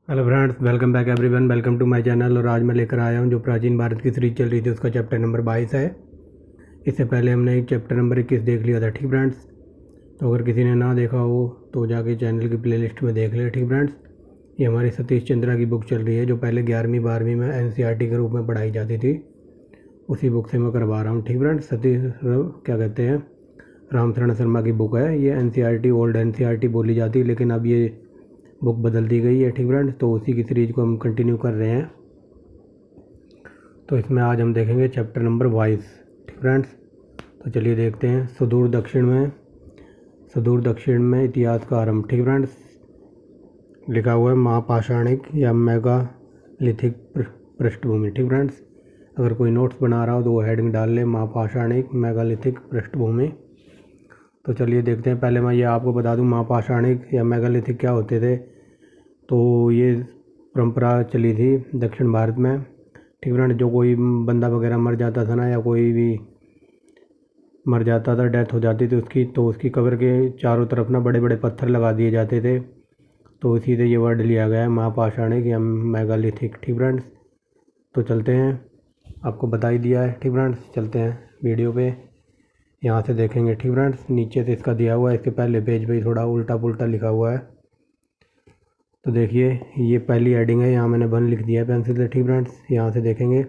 Hello friends, welcome back everyone, welcome to my channel. और आज मैं लेकर आया हूं जो प्राचीन भारत की सीरीज चल रही थी उसका चैप्टर नंबर 22 है। इससे पहले हमने चैप्टर नंबर 21 देख लिया था। ठीक फ्रेंड्स, तो अगर किसी ने ना देखा हो तो जाके चैनल की प्लेलिस्ट में देख ले। ठीक फ्रेंड्स, ये हमारी सतीश चंद्रा की बुक चल रही है जो पहले 11वीं 12वीं में NCERT के रूप में पढ़ाई जाती थी। उसी बुक से मैं करवा रहा हूँ। ठीक फ्रेंड्स, सतीश क्या कहते हैं, रामचरण शर्मा की बुक है ये। NCERT ओल्ड NCERT बोली जाती है, लेकिन अब ये बुक बदल दी गई है। ठीक फ्रेंड्स, तो उसी की सीरीज को हम कंटिन्यू कर रहे हैं। तो इसमें आज हम देखेंगे चैप्टर नंबर 22। ठीक फ्रेंड्स, तो चलिए देखते हैं। सुदूर दक्षिण में इतिहास का आरंभ। ठीक फ्रेंड्स, लिखा हुआ है महापाषाणिक या मेगालिथिक पृष्ठभूमि। ठीक फ्रेंड्स, अगर कोई नोट्स बना रहा हो तो वो हेडिंग डाल ले, महापाषाणिक मेगालिथिक पृष्ठभूमि। तो चलिए देखते हैं। पहले मैं ये आपको बता दूं महापाषाणिक या मेगालिथिक क्या होते थे। तो ये परंपरा चली थी दक्षिण भारत में। ठीक फ्रेंड, जो कोई बंदा वगैरह मर जाता था ना, या कोई भी मर जाता था, डेथ हो जाती थी उसकी, तो उसकी कब्र के चारों तरफ ना बड़े बड़े पत्थर लगा दिए जाते थे। तो इसी से ये वर्ड लिया गया है महापाषाणिक या मेगालिथिक। ठीक फ्रेंड्स, तो चलते हैं, आपको बता ही दिया है। ठीक फ्रेंड्स, चलते हैं वीडियो पे, यहाँ से देखेंगे। ठीक फ्रेंड्स, नीचे से इसका दिया हुआ है, इसके पहले पेज पे थोड़ा उल्टा पुल्टा लिखा हुआ है। तो देखिए, ये पहली हेडिंग है, यहाँ मैंने वन लिख दिया है पेंसिल से। ठीक फ्रेंड्स, यहाँ से देखेंगे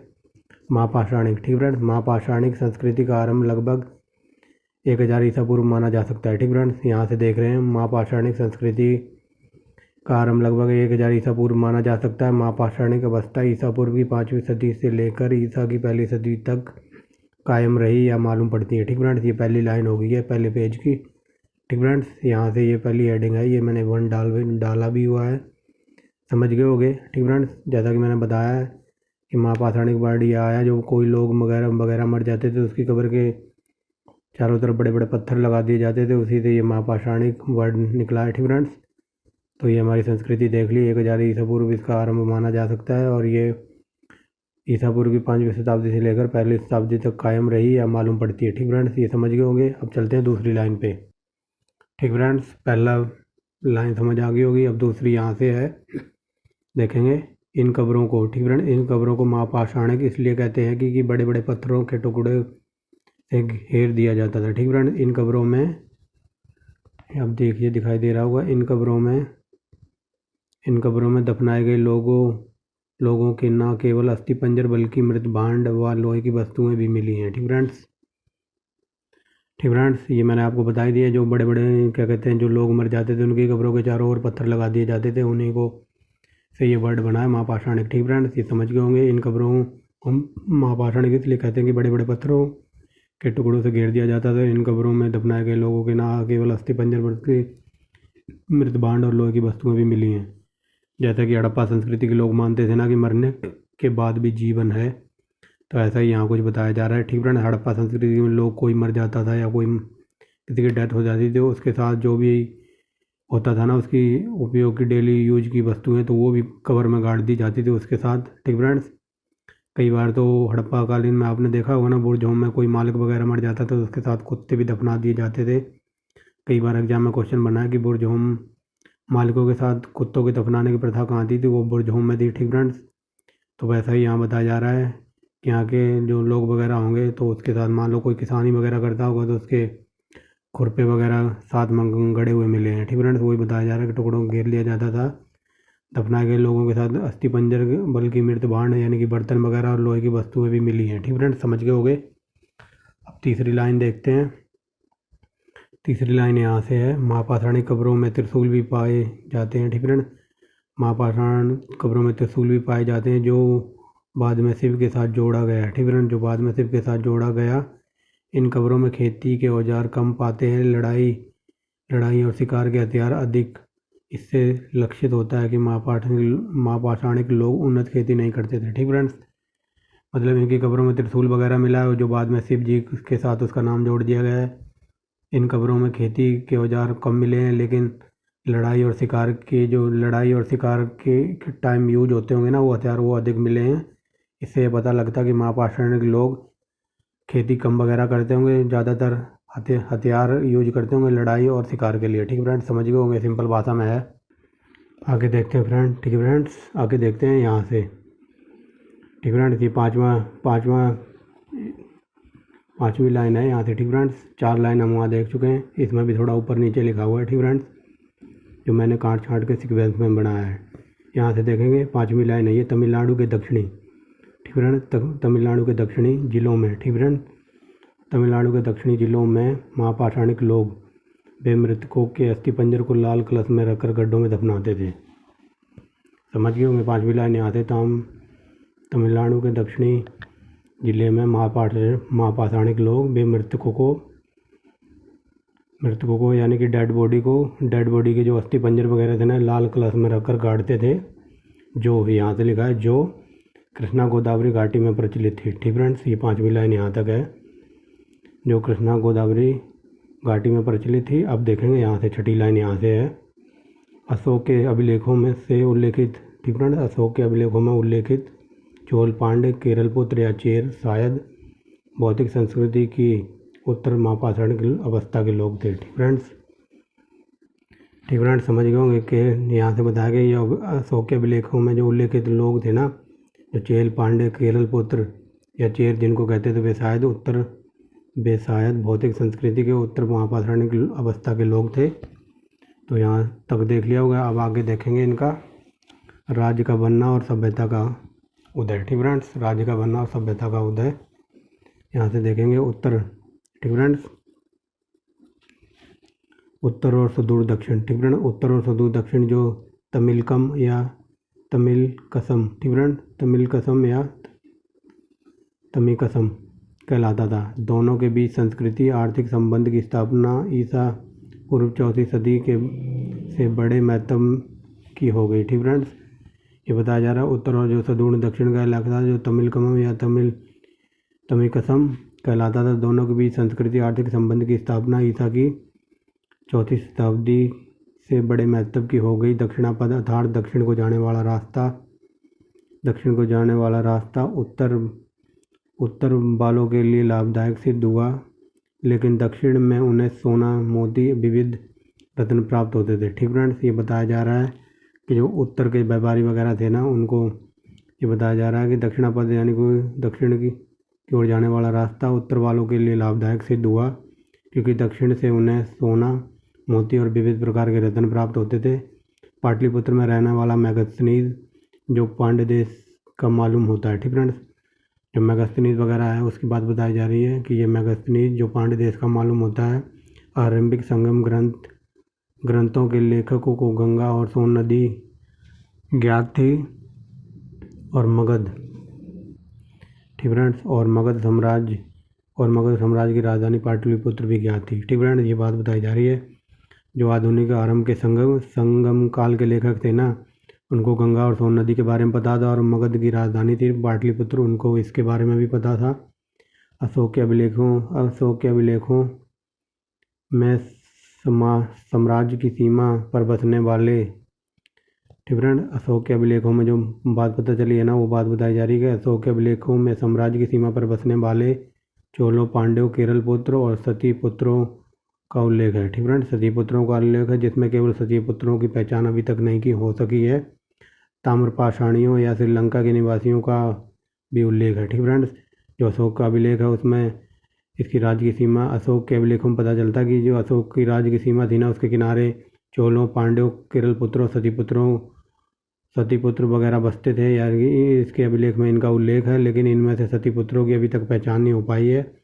महापाषाणिक। ठीक फ्रेंड्स, महापाषाणिक संस्कृति का आरंभ लगभग 1000 ईसा पूर्व माना जा सकता है। ठीक फ्रेंड्स, यहाँ से देख रहे हैं महापाषाणिक संस्कृति का आरंभ लगभग 1000 ईसा पूर्व माना जा सकता है। महापाषाणिक अवस्था ईसा पूर्व की 5वीं सदी से लेकर ईसा की पहली सदी तक कायम रही या मालूम पड़ती है। ठीक फ्रेंड्स, ये पहली लाइन हो गई है पहले पेज की। ठीक फ्रेंड्स, यहाँ से ये पहली हेडिंग है, ये मैंने वन डाला भी हुआ है, समझ गए होगे। ठीक फ्रेंड्स, जैसा कि मैंने बताया है कि महापाषाणिक वर्ड ये आया, जो कोई लोग वगैरह वगैरह मर जाते थे उसकी कब्र के चारों तरफ बड़े बड़े पत्थर लगा दिए जाते थे, उसी से ये महापाषाणिक वर्ड निकला है। ठीक फ्रेंड्स, तो ये हमारी संस्कृति देख ली, 1000 ईसा पूर्व इसका आरंभ माना जा सकता है, और ये ईसा पूर्व की 5वीं शताब्दी से लेकर पहली शताब्दी तक कायम रही या मालूम पड़ती है। ठीक फ्रेंड्स, ये समझ गए होंगे। अब चलते हैं दूसरी लाइन पे। ठीक फ्रेंड्स, पहला लाइन समझ आ गई होगी, अब दूसरी यहाँ से है, देखेंगे इन कब्रों को। ठीक फ्रेंड, इन कब्रों को महापाषाणिक इसलिए कहते हैं कि बड़े बड़े पत्थरों के टुकड़े से घेर दिया जाता था। ठीक फ्रेंड, इन कब्रों में, अब देखिए दिखाई दे रहा होगा, इन कब्रों में दफनाए गए लोगों के न केवल अस्थि पंजर बल्कि मृत भांड व लोहे की वस्तुएं भी मिली हैं। ठीक फ्रेंड्स, ये मैंने आपको बता ही दिया, जो बड़े बड़े क्या कहते हैं, जो लोग मर जाते थे उनकी कब्रों के चारों ओर पत्थर लगा दिए जाते थे, उन्हीं को से ये वर्ड बना है महापाषाणिक। ठीक फ्रेंड्स, ये समझ गए होंगे। इन कब्रों को महापाषाणिक इसलिए कहते हैं कि बड़े बड़े पत्थरों के टुकड़ों से घेर दिया जाता था। इन कब्रों में दफनाए गए लोगों के ना केवल अस्थि पंजर बल्कि मृत भांड और लोहे की वस्तुएं भी मिली हैं। जैसा कि हड़प्पा संस्कृति के लोग मानते थे ना कि मरने के बाद भी जीवन है, तो ऐसा ही यहाँ कुछ बताया जा रहा है। ठीक फ्रेंड, हड़प्पा संस्कृति में लोग, कोई मर जाता था या कोई किसी की डेथ हो जाती थी, उसके साथ जो भी होता था ना, उसकी उपयोग की डेली यूज की वस्तुएं, तो वो भी कवर में गाड़ दी जाती थी उसके साथ। ठीक फ्रेंड्स, कई बार तो हड़प्पा कालीन में आपने देखा होगा ना, बुर्ज होम में कोई मालिक वगैरह मर जाता था तो उसके साथ कुत्ते भी दफना दिए जाते थे। कई बार एग्जाम में क्वेश्चन बना है कि बुर्ज होम मालिकों के साथ कुत्तों के दफनाने की प्रथा कहाँ थी, वो बुर्ज होम में थी। ठीक फ्रेंड्स, तो वैसा ही यहाँ बताया जा रहा है कि यहाँ के जो लोग वगैरह होंगे तो उसके साथ, मान लो कोई किसानी वगैरह करता होगा तो उसके खुरपे वगैरह साथ में गड़े हुए मिले हैं। ठीक फ्रेंड्स, वही बताया जा रहा है कि टुकड़ों को घेर लिया जाता था। दफनाए गए लोगों के साथ अस्थि पंजर बल्कि मृत भांड यानी कि बर्तन वगैरह और लोहे की वस्तुएं भी मिली हैं। ठीक फ्रेंड्स, समझ गए होंगे। अब तीसरी लाइन देखते हैं। तीसरी लाइन यहाँ से है, महापाषाणिक कब्रों में त्रिशूल भी पाए जाते हैं। ठीक फ्रेंड्स, महापाषाण कब्रों में त्रिशूल भी पाए जाते हैं जो बाद में शिव के साथ जोड़ा गया। ठीक फ्रेंड्स, जो बाद में शिव के साथ जोड़ा गया। इन कब्रों में खेती के औजार कम पाते हैं, लड़ाई और शिकार के हथियार अधिक। इससे लक्षित होता है कि महापाषाणिक लोग उन्नत खेती नहीं करते थे। ठीक फ्रेंड्स, मतलब इनकी कब्रों में त्रिशूल वगैरह मिला है, जो बाद में शिव जी के साथ उसका नाम जोड़ दिया गया है। इन कब्रों में खेती के औजार कम मिले हैं, लेकिन लड़ाई और शिकार के टाइम यूज होते होंगे ना वो हथियार, वो अधिक मिले हैं। इससे ये पता लगता है कि महापाषाणिक लोग खेती कम वगैरह करते होंगे, ज़्यादातर हथियार यूज करते होंगे लड़ाई और शिकार के लिए। ठीक फ्रेंड्स, समझ गए होंगे, सिंपल भाषा में है। आगे देखते हैं फ्रेंड, ठीक है फ्रेंड्स, आगे देखते हैं यहाँ से, ठीक फ्रेंड्स। ये पाँचवीं लाइन है यहाँ से, ठीक फ्रेंड्स। 4 लाइन हम वहाँ देख चुके हैं, इसमें भी थोड़ा ऊपर नीचे लिखा हुआ है, ठीक फ्रेंड्स, जो मैंने काट छाट के सीक्वेंस में बनाया है। यहाँ से देखेंगे 5वीं लाइन है ये, तमिलनाडु के दक्षिणी, ठीक फ्रेंड, तमिलनाडु के दक्षिणी जिलों में, ठीक फ्रेंड, तमिलनाडु के दक्षिणी जिलों में महापाषाणिक लोग वे मृतकों के अस्थि पंजर को लाल कलश में रखकर गड्ढों में दफनाते थे। समझ गए होंगे 5वीं लाइन यहाँ से, तमिलनाडु के दक्षिणी जिले में महापाषाणिक लोग वे मृतकों को यानी कि डेड बॉडी के जो अस्थि पंजर वगैरह थे ना, लाल कलश में रखकर गाड़ते थे, जो यहाँ से लिखा है, जो कृष्णा गोदावरी घाटी में प्रचलित थी, ठीक फ्रेंड्स। ये 5वीं लाइन यहाँ तक है, जो कृष्णा गोदावरी घाटी में प्रचलित थी। अब देखेंगे यहाँ से 6ठी लाइन यहाँ से है, अशोक के अभिलेखों में से उल्लेखित, ठीक फ्रेंड्स, अशोक के अभिलेखों में उल्लेखित चोल, पांड्य, केरलपुत्र या चेर शायद भौतिक संस्कृति की उत्तर महापाषाणिक अवस्था के लोग थे, ठीक फ्रेंड्स। ठीक फ्रेंड्स, समझ गए होंगे कि यहाँ से बताया गया ये अशोक के अभिलेखों में जो उल्लेखित लोग थे ना, जो चेल, पांड्य, केरलपुत्र या चेर जिनको कहते थे, वे शायद भौतिक संस्कृति के उत्तर महापाषाणिक अवस्था के लोग थे। तो यहाँ तक देख लिया होगा। अब आगे देखेंगे इनका राज्य का बनना और सभ्यता का उदय, ठीक फ्रेंड्स, राज्य का बनना और सभ्यता का उदय। यहाँ से देखेंगे उत्तर, ठीक फ्रेंड्स, उत्तर और सुदूर दक्षिण, ठीक फ्रेंड, उत्तर और सुदूर दक्षिण जो तमिलकम या तमिलकसम, ठीक फ्रेंड, तमिलकसम या तमिकसम कहलाता था। दोनों के बीच संस्कृति आर्थिक संबंध की स्थापना ईसा पूर्व 4वीं सदी के से बड़े महत्व की हो गई, ठीक फ्रेंड्स। ये बताया जा रहा है उत्तर और जो सुदूर दक्षिण का इलाका था, जो तमिलकम या तमिकसम कहलाता था, दोनों के बीच संस्कृति आर्थिक संबंध की स्थापना ईसा की 4वीं शताब्दी से बड़े महत्व की हो गई। दक्षिणापद अर्थात दक्षिण को जाने वाला रास्ता उत्तर वालों के लिए लाभदायक सिद्ध हुआ, लेकिन दक्षिण में उन्हें सोना, मोती, विविध रत्न प्राप्त होते थे, ठीक फ्रेंड्स। ये बताया जा रहा है कि जो उत्तर के व्यापारी वगैरह थे ना, उनको ये बताया जा रहा है कि दक्षिणापद यानी कोई दक्षिण की ओर जाने वाला रास्ता उत्तर वालों के लिए लाभदायक सिद्ध हुआ, क्योंकि दक्षिण से उन्हें सोना, मोती और विविध प्रकार के रत्न प्राप्त होते थे। पाटलिपुत्र में रहने वाला मैगस्थनीज जो पांड्य देश का मालूम होता है, ठीक फ्रेंड्स। जो मैगस्थनीज वगैरह है उसकी बात बताई जा रही है कि ये मैगस्थनीज जो पांड्य देश का मालूम होता है। आरंभिक संगम ग्रंथों के लेखकों को गंगा और सोन नदी ज्ञात थी, और मगध, ठीक फ्रेंड्स, और मगध साम्राज्य की राजधानी पाटलिपुत्र भी ज्ञात थी, ठीक फ्रेंड्स। ये बात बताई जा रही है। जो आधुनिक आरंभ के संगम काल के लेखक थे ना, उनको गंगा और सोन नदी के बारे में पता था, और मगध की राजधानी थी पाटलिपुत्र, उनको इसके बारे में भी पता था। अशोक के अभिलेखों में साम्राज्य की सीमा पर बसने वाले, ठीक फ्रेंड, अशोक के अभिलेखों में जो बात पता चली है ना, वो बात बताई जा रही है कि अशोक के अभिलेखों में साम्राज्य की सीमा पर बसने वाले चोलों, पांड्यों, केरल पुत्र और सती पुत्रों का उल्लेख है, ठीक फ्रेंड। सती पुत्रों का उल्लेख है, जिसमें केवल सती पुत्रों की पहचान अभी तक नहीं की हो सकी है। ताम्रपाषाणियों या श्रीलंका के निवासियों का भी उल्लेख है, ठीक फ्रेंड्स। जो अशोक का अभिलेख है उसमें इसकी राज्य की सीमा, अशोक के अभिलेखों में पता चलता है कि जो अशोक की राज्य की सीमा थी ना, उसके किनारे चोलों, पांड्यों, केरल पुत्रों, सतीपुत्र वगैरह बसते थे, यानी इसके अभिलेख में इनका उल्लेख है, लेकिन इनमें से सतीपुत्रों की अभी तक पहचान नहीं हो पाई है।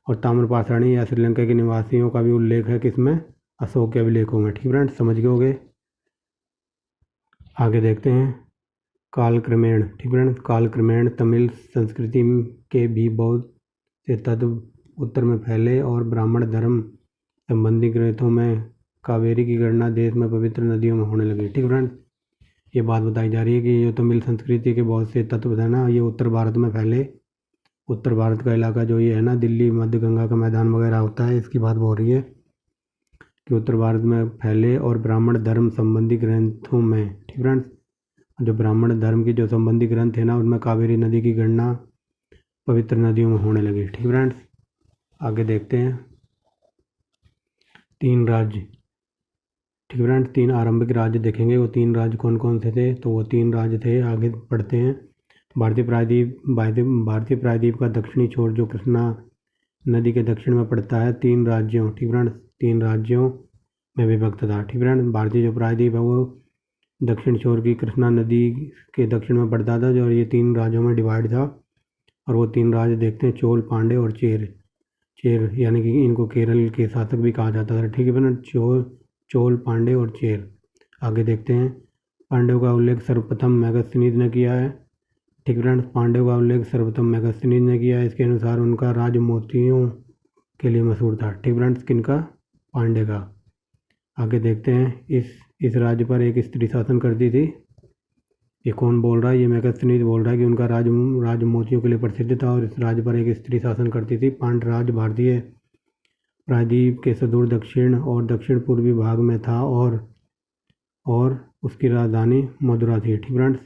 और ताम्रपाषाणी या श्रीलंका के निवासियों का भी उल्लेख है किसमें, अशोक के अभिलेखों में, ठीक फ्रेंड्स, समझ गए होंगे। आगे देखते हैं कालक्रमेण, ठीक फ्रेंड्स, कालक्रमेण तमिल संस्कृति के भी बहुत से तत्व उत्तर में फैले, और ब्राह्मण धर्म संबंधी ग्रंथों में कावेरी की गणना देश में पवित्र नदियों में होने लगी, ठीक फ्रेंड्स। ये बात बताई जा रही है कि ये तमिल संस्कृति के बहुत से तत्व थे ना, ये उत्तर भारत में फैले। उत्तर भारत का इलाका जो ये है ना, दिल्ली, मध्य गंगा का मैदान वगैरह होता है, इसकी बात हो रही है कि उत्तर भारत में फैले, और ब्राह्मण धर्म संबंधी ग्रंथों में, ठीक फ्रेंड्स, जो ब्राह्मण धर्म की जो संबंधी ग्रंथ है ना, उनमें कावेरी नदी की गणना पवित्र नदियों में होने लगी, ठीक फ्रेंड्स। आगे देखते हैं 3 राज्य, ठीक है फ्रेंड्स, 3 आरंभिक राज्य देखेंगे। वो 3 राज्य कौन कौन से थे, तो वो 3 राज्य थे। आगे पढ़ते हैं। भारतीय प्रायद्वीप का दक्षिणी छोर जो कृष्णा नदी के दक्षिण में पड़ता है, 3 राज्यों, ठीक फ्रेंड्स, 3 राज्यों में विभक्त था। ठीक फ्रेंड्स, भारतीय जो प्रायद्वीप है वो दक्षिण छोर की कृष्णा नदी के दक्षिण में पड़ता था, जो ये 3 राज्यों में डिवाइड था। और वो 3 राज्य देखते हैं, चोल, पांडे और चेर। चेर यानी कि इनको केरल के शासक भी कहा जाता था। ठीक है फ्रेंड्स, चोल, पांडे और चेर। आगे देखते हैं। पांडवों का उल्लेख सर्वप्रथम मेगस्थनीज ने किया है। ठीक फ्रेंड्स, पांडवों का उल्लेख सर्वप्रथम मेगस्थनीज ने किया है। इसके अनुसार उनका राज्य मोतियों के लिए मशहूर था। ठीक फ्रेंड्स, किनका? पांडे का। आगे देखते हैं। इस राज्य पर एक स्त्री शासन करती थी। ये कौन बोल रहा है? ये मेगस्थनीज बोल रहा है कि उनका राज्य मोतियों के लिए प्रसिद्ध था और इस राज्य पर एक स्त्री शासन करती थी। पांड्य राज्य भारतीय प्रायद्वीप के सुदूर दक्षिण और दक्षिण पूर्वी भाग में था और उसकी राजधानी मदुरा थी। ठीक फ्रेंड्स,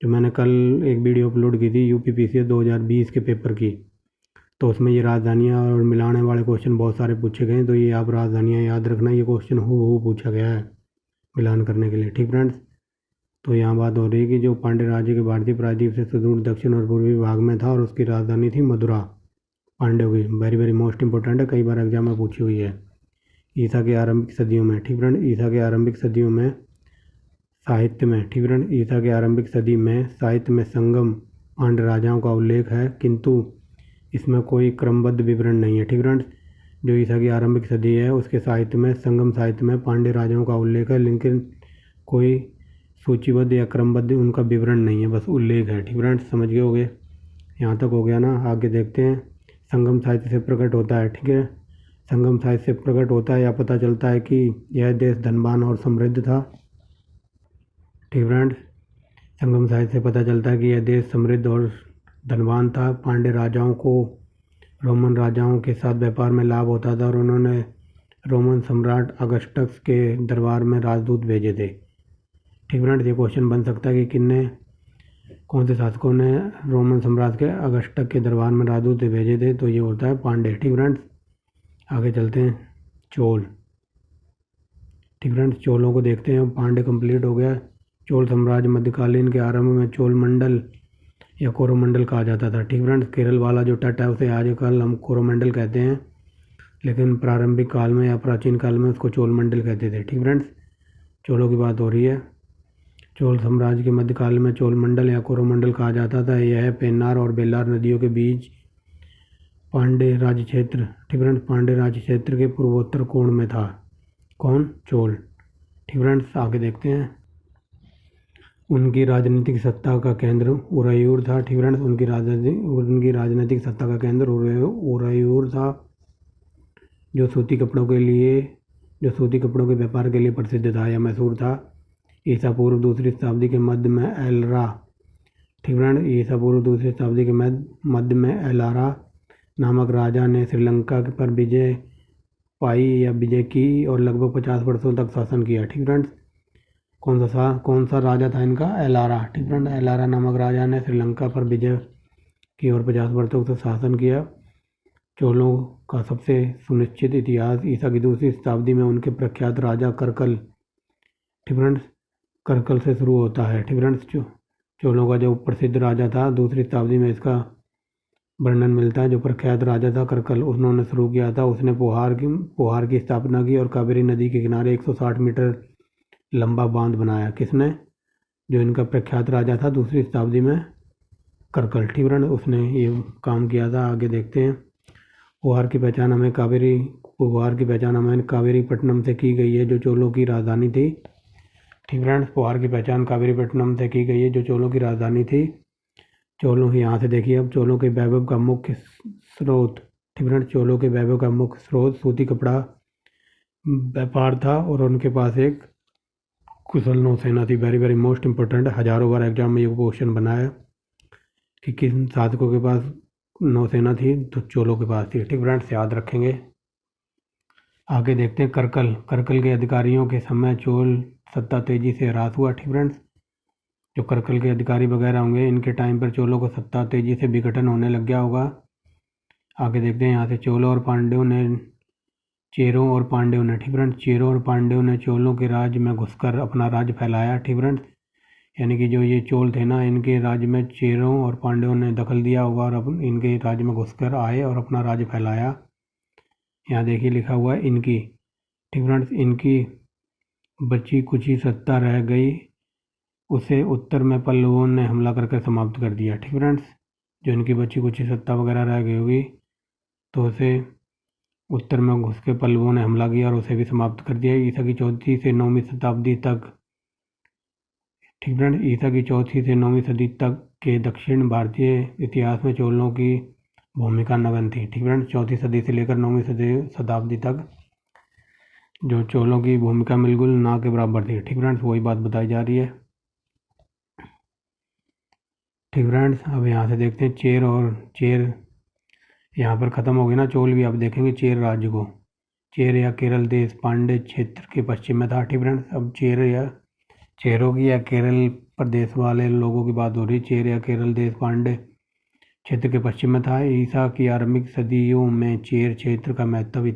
जो मैंने कल एक वीडियो अपलोड की थी यूपीपीसीएस 2020 के पेपर की, तो उसमें ये राजधानियाँ और मिलाने वाले क्वेश्चन बहुत सारे पूछे गए हैं। तो ये आप राजधानियाँ याद रखना, ये क्वेश्चन हूबहू पूछा गया है मिलान करने के लिए। ठीक फ्रेंड्स, तो यहाँ बात हो रही है कि जो पांड्य राज्य के भारतीय प्रायद्वीप से सुदूर दक्षिण और पूर्वी भाग में था और उसकी राजधानी थी मदुरा। पांड्यों की वेरी वेरी मोस्ट इंपॉर्टेंट है, कई बार एग्जाम में पूछी हुई है। ईसा के आरंभिक सदियों में, ठीक फ्रेंड, ईसा के आरंभिक सदियों में साहित्य में, ठीक फ्रेंड, ईसा के आरंभिक सदी में साहित्य में संगम पांड्य राजाओं का उल्लेख है, किंतु इसमें कोई क्रमबद्ध विवरण नहीं है। ठीक फ्रेंड्स, जो ईसा की आरंभिक सदी है उसके साहित्य में, संगम साहित्य में पांड्य राजाओं का उल्लेख है, लेकिन कोई सूचीबद्ध या क्रमबद्ध उनका विवरण नहीं है, बस उल्लेख है। ठीक फ्रेंड्स, समझ गए होगे? यहाँ तक हो गया ना। आगे देखते हैं। संगम साहित्य से प्रकट होता है, ठीक है, संगम साहित्य से प्रकट होता है या पता चलता है कि यह देश धनवान और समृद्ध था। ठीक फ्रेंड्स, संगम साहित्य से पता चलता है कि यह देश समृद्ध और धनवान था। पांड्य राजाओं को रोमन राजाओं के साथ व्यापार में लाभ होता था और उन्होंने रोमन सम्राट अगस्टस के दरबार में राजदूत भेजे थे। ठीक फ्रेंड्स, ये क्वेश्चन बन सकता है कि कौन से शासकों ने रोमन सम्राट के अगस्टस के दरबार में राजदूत भेजे थे, तो ये होता है पांड्य। ठीक फ्रेंड्स, आगे चलते हैं। चोल, ठीक फ्रेंड्स, चोलों को देखते हैं। पांड्य कंप्लीट हो गया। चोल साम्राज्य मध्यकालीन के आरंभ में चोल मंडल या कोरोमंडल कहा जाता था। ठीक फ्रेंड्स, केरल वाला जो तट है उसे आजकल हम कोरोमंडल कहते हैं, लेकिन प्रारंभिक काल में या प्राचीन काल में उसको चोल मंडल कहते थे। ठीक फ्रेंड्स, चोलों की बात हो रही है। चोल साम्राज्य के मध्यकाल में चोल मंडल या कोरोमंडल कहा जाता था। यह पेन्नार और बेल्लार नदियों के बीच पांड्य राज्य क्षेत्र, ठीक फ्रेंड्स, पांड्य राज्य क्षेत्र के पूर्वोत्तर कोण में था। कौन? चोल। ठीक फ्रेंड्स, आगे देखते हैं। उनकी राजनीतिक सत्ता का केंद्र उरैयूर था। ठीक फ्रेंड्स, उनकी राजनीतिक सत्ता का केंद्र उरैयूर था, जो सूती कपड़ों के व्यापार के लिए प्रसिद्ध था या मशहूर था। ईसा पूर्व दूसरी शताब्दी के मध्य में एलरा, ठीक फ्रेंड, ईसा पूर्व दूसरी शताब्दी के मध्य में एलारा नामक राजा ने श्रीलंका पर विजय पाई या विजय की और लगभग 50 वर्षों तक शासन किया। ठीक फ्रेंड्स, कौन सा राजा था इनका? एलारा। ठीक फ्रेंड, एलारा नामक राजा ने श्रीलंका पर विजय की और 50 वर्षों तक शासन किया। चोलों का सबसे सुनिश्चित इतिहास ईसा की दूसरी शताब्दी में उनके प्रख्यात राजा करकल, ठीक फ्रेंड्स, करकल से शुरू होता है। ठीक फ्रेंड्स, चोलों का जो प्रसिद्ध राजा था दूसरी शताब्दी में इसका वर्णन मिलता है। जो प्रख्यात राजा था करकल, उन्होंने शुरू किया था। उसने पोहार की स्थापना की और कावेरी नदी के किनारे 160 मीटर लंबा बांध बनाया। किसने? जो इनका प्रख्यात राजा था दूसरी शताब्दी में, करकल। ठीक फ्रेंड, उसने ये काम किया था। आगे देखते हैं। पोहार की पहचान हमें कावेरीपट्टनम से की गई है, जो चोलों की राजधानी थी। ठीक फ्रेंड्स, पोहार की पहचान कावेरीपट्टनम से की गई है, जो चोलों की राजधानी थी। चोलों, यहाँ से देखिए अब, चोलों के वैभव का मुख्य स्रोत, ठीक फ्रेंड्स, चोलों के वैभव का मुख्य स्रोत सूती कपड़ा व्यापार था और उनके पास एक कुशल नौसेना थी। वेरी वेरी मोस्ट इंपॉर्टेंट, हजारों बार एग्जाम में ये क्वेश्चन बनाया कि किन शासकों के पास नौसेना थी, तो चोलों के पास थी। ठीक फ्रेंड्स, याद रखेंगे। आगे देखते हैं। करकल के अधिकारियों के समय चोल सत्ता तेजी से ह्रास हुआ। ठीक फ्रेंड्स, जो करकल के अधिकारी वगैरह होंगे, इनके टाइम पर चोलों को सत्ता तेजी से विघटन होने लग गया होगा। आगे देखते हैं। यहाँ से चोलों और पांड्यों ने चेरों और पांड्यों ने, ठीक फ्रेंड्स, चेरों और पांड्यों ने चोलों के राज्य में घुसकर अपना राज्य फैलाया, ठीक फ्रेंड्स। यानी कि जो ये चोल थे ना, इनके राज्य में चेरों और पांड्यों ने दखल दिया होगा और इनके राज्य में घुसकर आए और अपना राज्य फैलाया। यहाँ देखिए लिखा हुआ है इनकी, ठीक फ्रेंड्स, इनकी बची कुची सत्ता रह गई, उसे उत्तर में पल्लवों ने हमला करके समाप्त कर दिया, ठीक फ्रेंड्स। जो इनकी बची कुची सत्ता वगैरह रह गई होगी तो उसे उत्तर में घुस के पल्लवों ने हमला किया और उसे भी समाप्त कर दिया। ईसा की 4वीं से 9वीं शताब्दी तक, ठीक फ्रेंड्स, ईसा की 4वीं से 9वीं सदी तक के दक्षिण भारतीय इतिहास में चोलों की भूमिका नगण्य थी, ठीक फ्रेंड्स। 4वीं सदी से लेकर 9वीं शताब्दी तक जो चोलों की भूमिका बिल्कुल ना के बराबर थी, ठीक फ्रेंड्स, वही बात बताई जा रही है, ठीक फ्रेंड्स। अब यहाँ से देखते हैं चेर यहाँ पर ख़त्म हो गया ना चोल भी। अब देखेंगे चेर राज्य को। चेर या केरल देश पांड्य क्षेत्र के पश्चिम में था, ठीक फ्रेंड्स। अब चेरों की या केरल प्रदेश वाले लोगों की बात हो रही। चेर या केरल देश पांड्य क्षेत्र के पश्चिम में था। ईसा की आरंभिक सदियों में चेर क्षेत्र का महत्व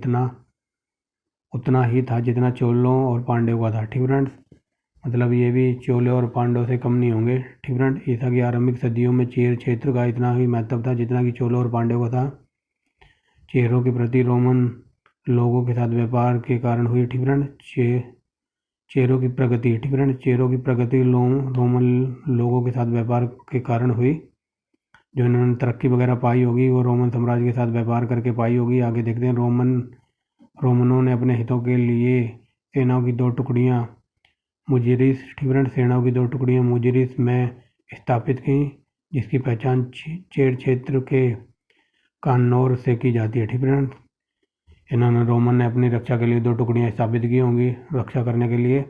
उतना ही था जितना चोलों और पांड्यों का था, ठीक फ्रेंड्स। मतलब ये भी चोलों और पांड्यों से कम नहीं होंगे, ठीक फ्रेंड्स। ईसा की आरंभिक सदियों में चेर क्षेत्र का इतना ही महत्व था जितना कि चोलों और पांड्यों का था। चेरों के प्रति रोमन लोगों के साथ व्यापार के कारण हुई, ठीक फ्रेंड्स। चेरों की प्रगति, ठीक फ्रेंड्स, चेरों की प्रगति रोमन लोगों के साथ व्यापार के कारण हुई। जो इन्होंने तरक्की वगैरह पाई होगी वो रोमन साम्राज्य के साथ व्यापार करके पाई होगी। आगे देखते हैं। रोमनों ने अपने हितों के लिए सेनाओं की 2 टुकड़ियाँ मुजिरिस, ठीक फ्रेंड्स, सेनाओं की 2 टुकड़ियाँ मुजिरिस में स्थापित की, जिसकी पहचान चेर क्षेत्र के कान्नौर से की जाती है, ठीक फ्रेंड्स। इन्होंने रोमन ने अपनी रक्षा के लिए 2 टुकड़ियाँ स्थापित की होंगी रक्षा करने के लिए,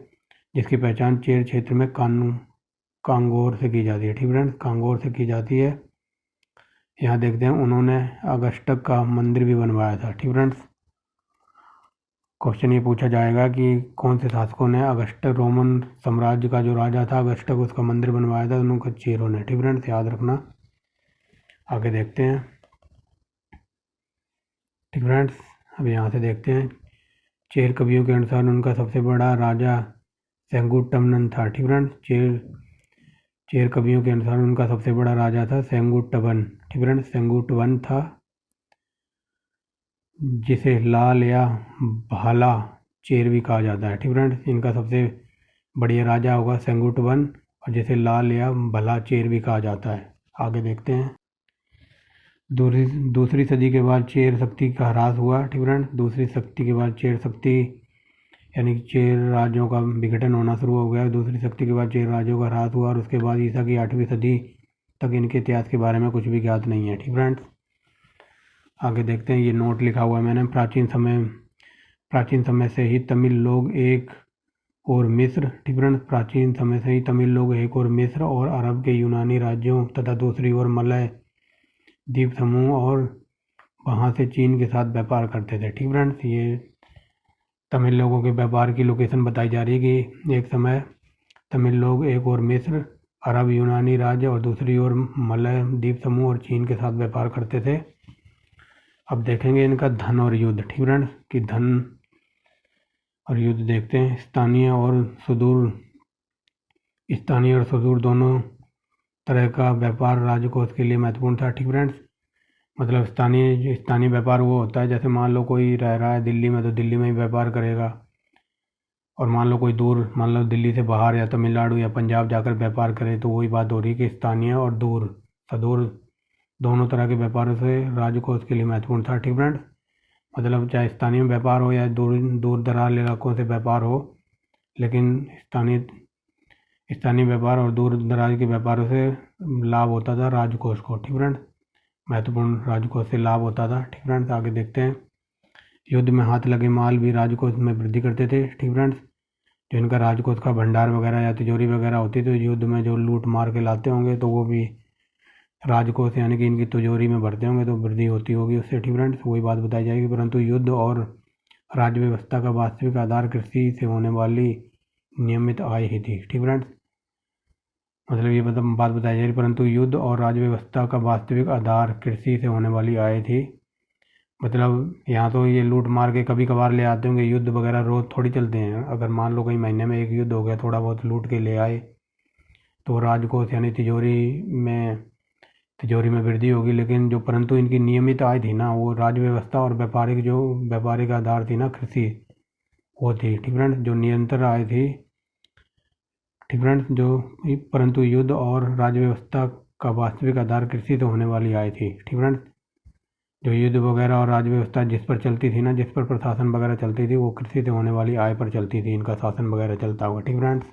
जिसकी पहचान चेर क्षेत्र में कांगोर से की जाती है, ठीक फ्रेंड्स, कांगोर से की जाती है। यहाँ देखते हैं उन्होंने अगस्टक का मंदिर भी बनवाया था, ठीक फ्रेंड्स। क्वेश्चन ये पूछा जाएगा कि कौन से शासकों ने अगस्टक रोमन साम्राज्य का जो राजा था अगस्टक उसका मंदिर बनवाया था। उनका चेरों ने, ठीक फ्रेंड्स, याद रखना। आगे देखते हैं, ठीक फ्रेंड्स। अब यहाँ से देखते हैं। चेर कवियों के अनुसार उनका सबसे बड़ा राजा सेंगुट्टवन था, ठीक फ्रेंड्स। चेर कवियों के अनुसार उनका सबसे बड़ा राजा था सेंगुट्टवन, ठीक फ्रेंड्स, सेंगुट्टवन था, जिसे लाल या भाला चेर भी कहा जाता है, ठीक फ्रेंड्स। इनका सबसे बढ़िया राजा होगा सेंगुट्टवन और जिसे लाल या भला चेर भी कहा जाता है। आगे देखते हैं। दूसरी सदी के बाद चेर शक्ति का ह्रास हुआ, ठीक फ्रेंड्स। दूसरी शक्ति के बाद चेर शक्ति यानी कि चेर राज्यों का विघटन होना शुरू हो गया। दूसरी शक्ति के बाद चेर राज्यों का ह्रास हुआ और उसके बाद ईसा की 8वीं सदी तक इनके इतिहास के बारे में कुछ भी ज्ञात नहीं है, ठीक फ्रेंड्स। आगे देखते हैं। ये नोट लिखा हुआ है मैंने। प्राचीन समय से ही तमिल लोग एक और मिस्र, ठीक फ्रेंड्स, प्राचीन समय से ही तमिल लोग एक और मिस्र और अरब के यूनानी राज्यों तथा दूसरी ओर मलय द्वीप समूह और वहाँ से चीन के साथ व्यापार करते थे, ठीक फ्रेंड्स। ये तमिल लोगों के व्यापार की लोकेशन बताई जा रही है कि एक समय तमिल लोग एक और मिस्र, अरब, यूनानी राज्य और दूसरी ओर मलय द्वीप समूह और चीन के साथ व्यापार करते थे। अब देखेंगे इनका धन और युद्ध, ठीक फ्रेंड्स, कि धन और युद्ध देखते हैं। स्थानीय और सुदूर दोनों तरह का व्यापार राजकोष के लिए महत्वपूर्ण था, ठीक फ्रेंड्स। मतलब स्थानीय व्यापार वो होता है, जैसे मान लो कोई रह रहा है दिल्ली में तो दिल्ली में ही व्यापार करेगा, और मान लो कोई दूर, मान लो दिल्ली से बाहर या तमिलनाडु या पंजाब जाकर व्यापार करे, तो वही बात हो रही है कि स्थानीय और सुदूर दोनों तरह के व्यापारों से राजकोष के लिए महत्वपूर्ण था, ठीक फ्रेंड्स। मतलब चाहे स्थानीय व्यापार हो या दूर दराज इलाकों से व्यापार हो, लेकिन स्थानीय व्यापार और दूर दराज के व्यापारों से लाभ होता था राजकोष को, ठीक फ्रेंड्स, महत्वपूर्ण राजकोष से लाभ होता था, ठीक फ्रेंड्स। आगे देखते हैं। युद्ध में हाथ लगे माल भी राजकोष में वृद्धि करते थे, ठीक फ्रेंड्स। जो इनका राजकोष का भंडार वगैरह या तिजोरी वगैरह होती तो युद्ध में जो लूट मार के लाते होंगे तो वो भी राजकोष यानी कि इनकी तिजोरी में भरते होंगे तो वृद्धि होती होगी उससे, ठीक फ्रेंड्स, वही बात बताई जाएगी। परंतु युद्ध और राज्य व्यवस्था का वास्तविक आधार कृषि से होने वाली नियमित आय ही थी, ठीक फ्रेंड्स। मतलब ये बात बताई जा रही, परंतु युद्ध और राज्य व्यवस्था का वास्तविक आधार कृषि से होने वाली आय थी। मतलब यहाँ तो ये लूट मार के कभी कभार ले आते होंगे, युद्ध वगैरह रोज थोड़ी चलते हैं। अगर मान लो कई महीने में एक युद्ध हो गया, थोड़ा बहुत लूट के ले आए, तो राजकोष यानी तिजोरी में वृद्धि होगी। लेकिन जो परंतु इनकी नियमित आय थी ना, वो राज्य व्यवस्था और व्यापारिक आधार थी ना, कृषि वो थी। ठीक फ्रेंड्स, जो निरंतर आय थी। ठीक फ्रेंड्स, जो परंतु युद्ध और राज्य व्यवस्था का वास्तविक आधार कृषि से होने वाली आय थी। ठीक फ्रेंड्स, जो युद्ध वगैरह और राज्य व्यवस्था जिस पर चलती थी ना, जिस पर प्रशासन वगैरह चलती थी, वो कृषि से होने वाली आय पर चलती थी, इनका शासन वगैरह चलता हुआ। ठीक फ्रेंड्स,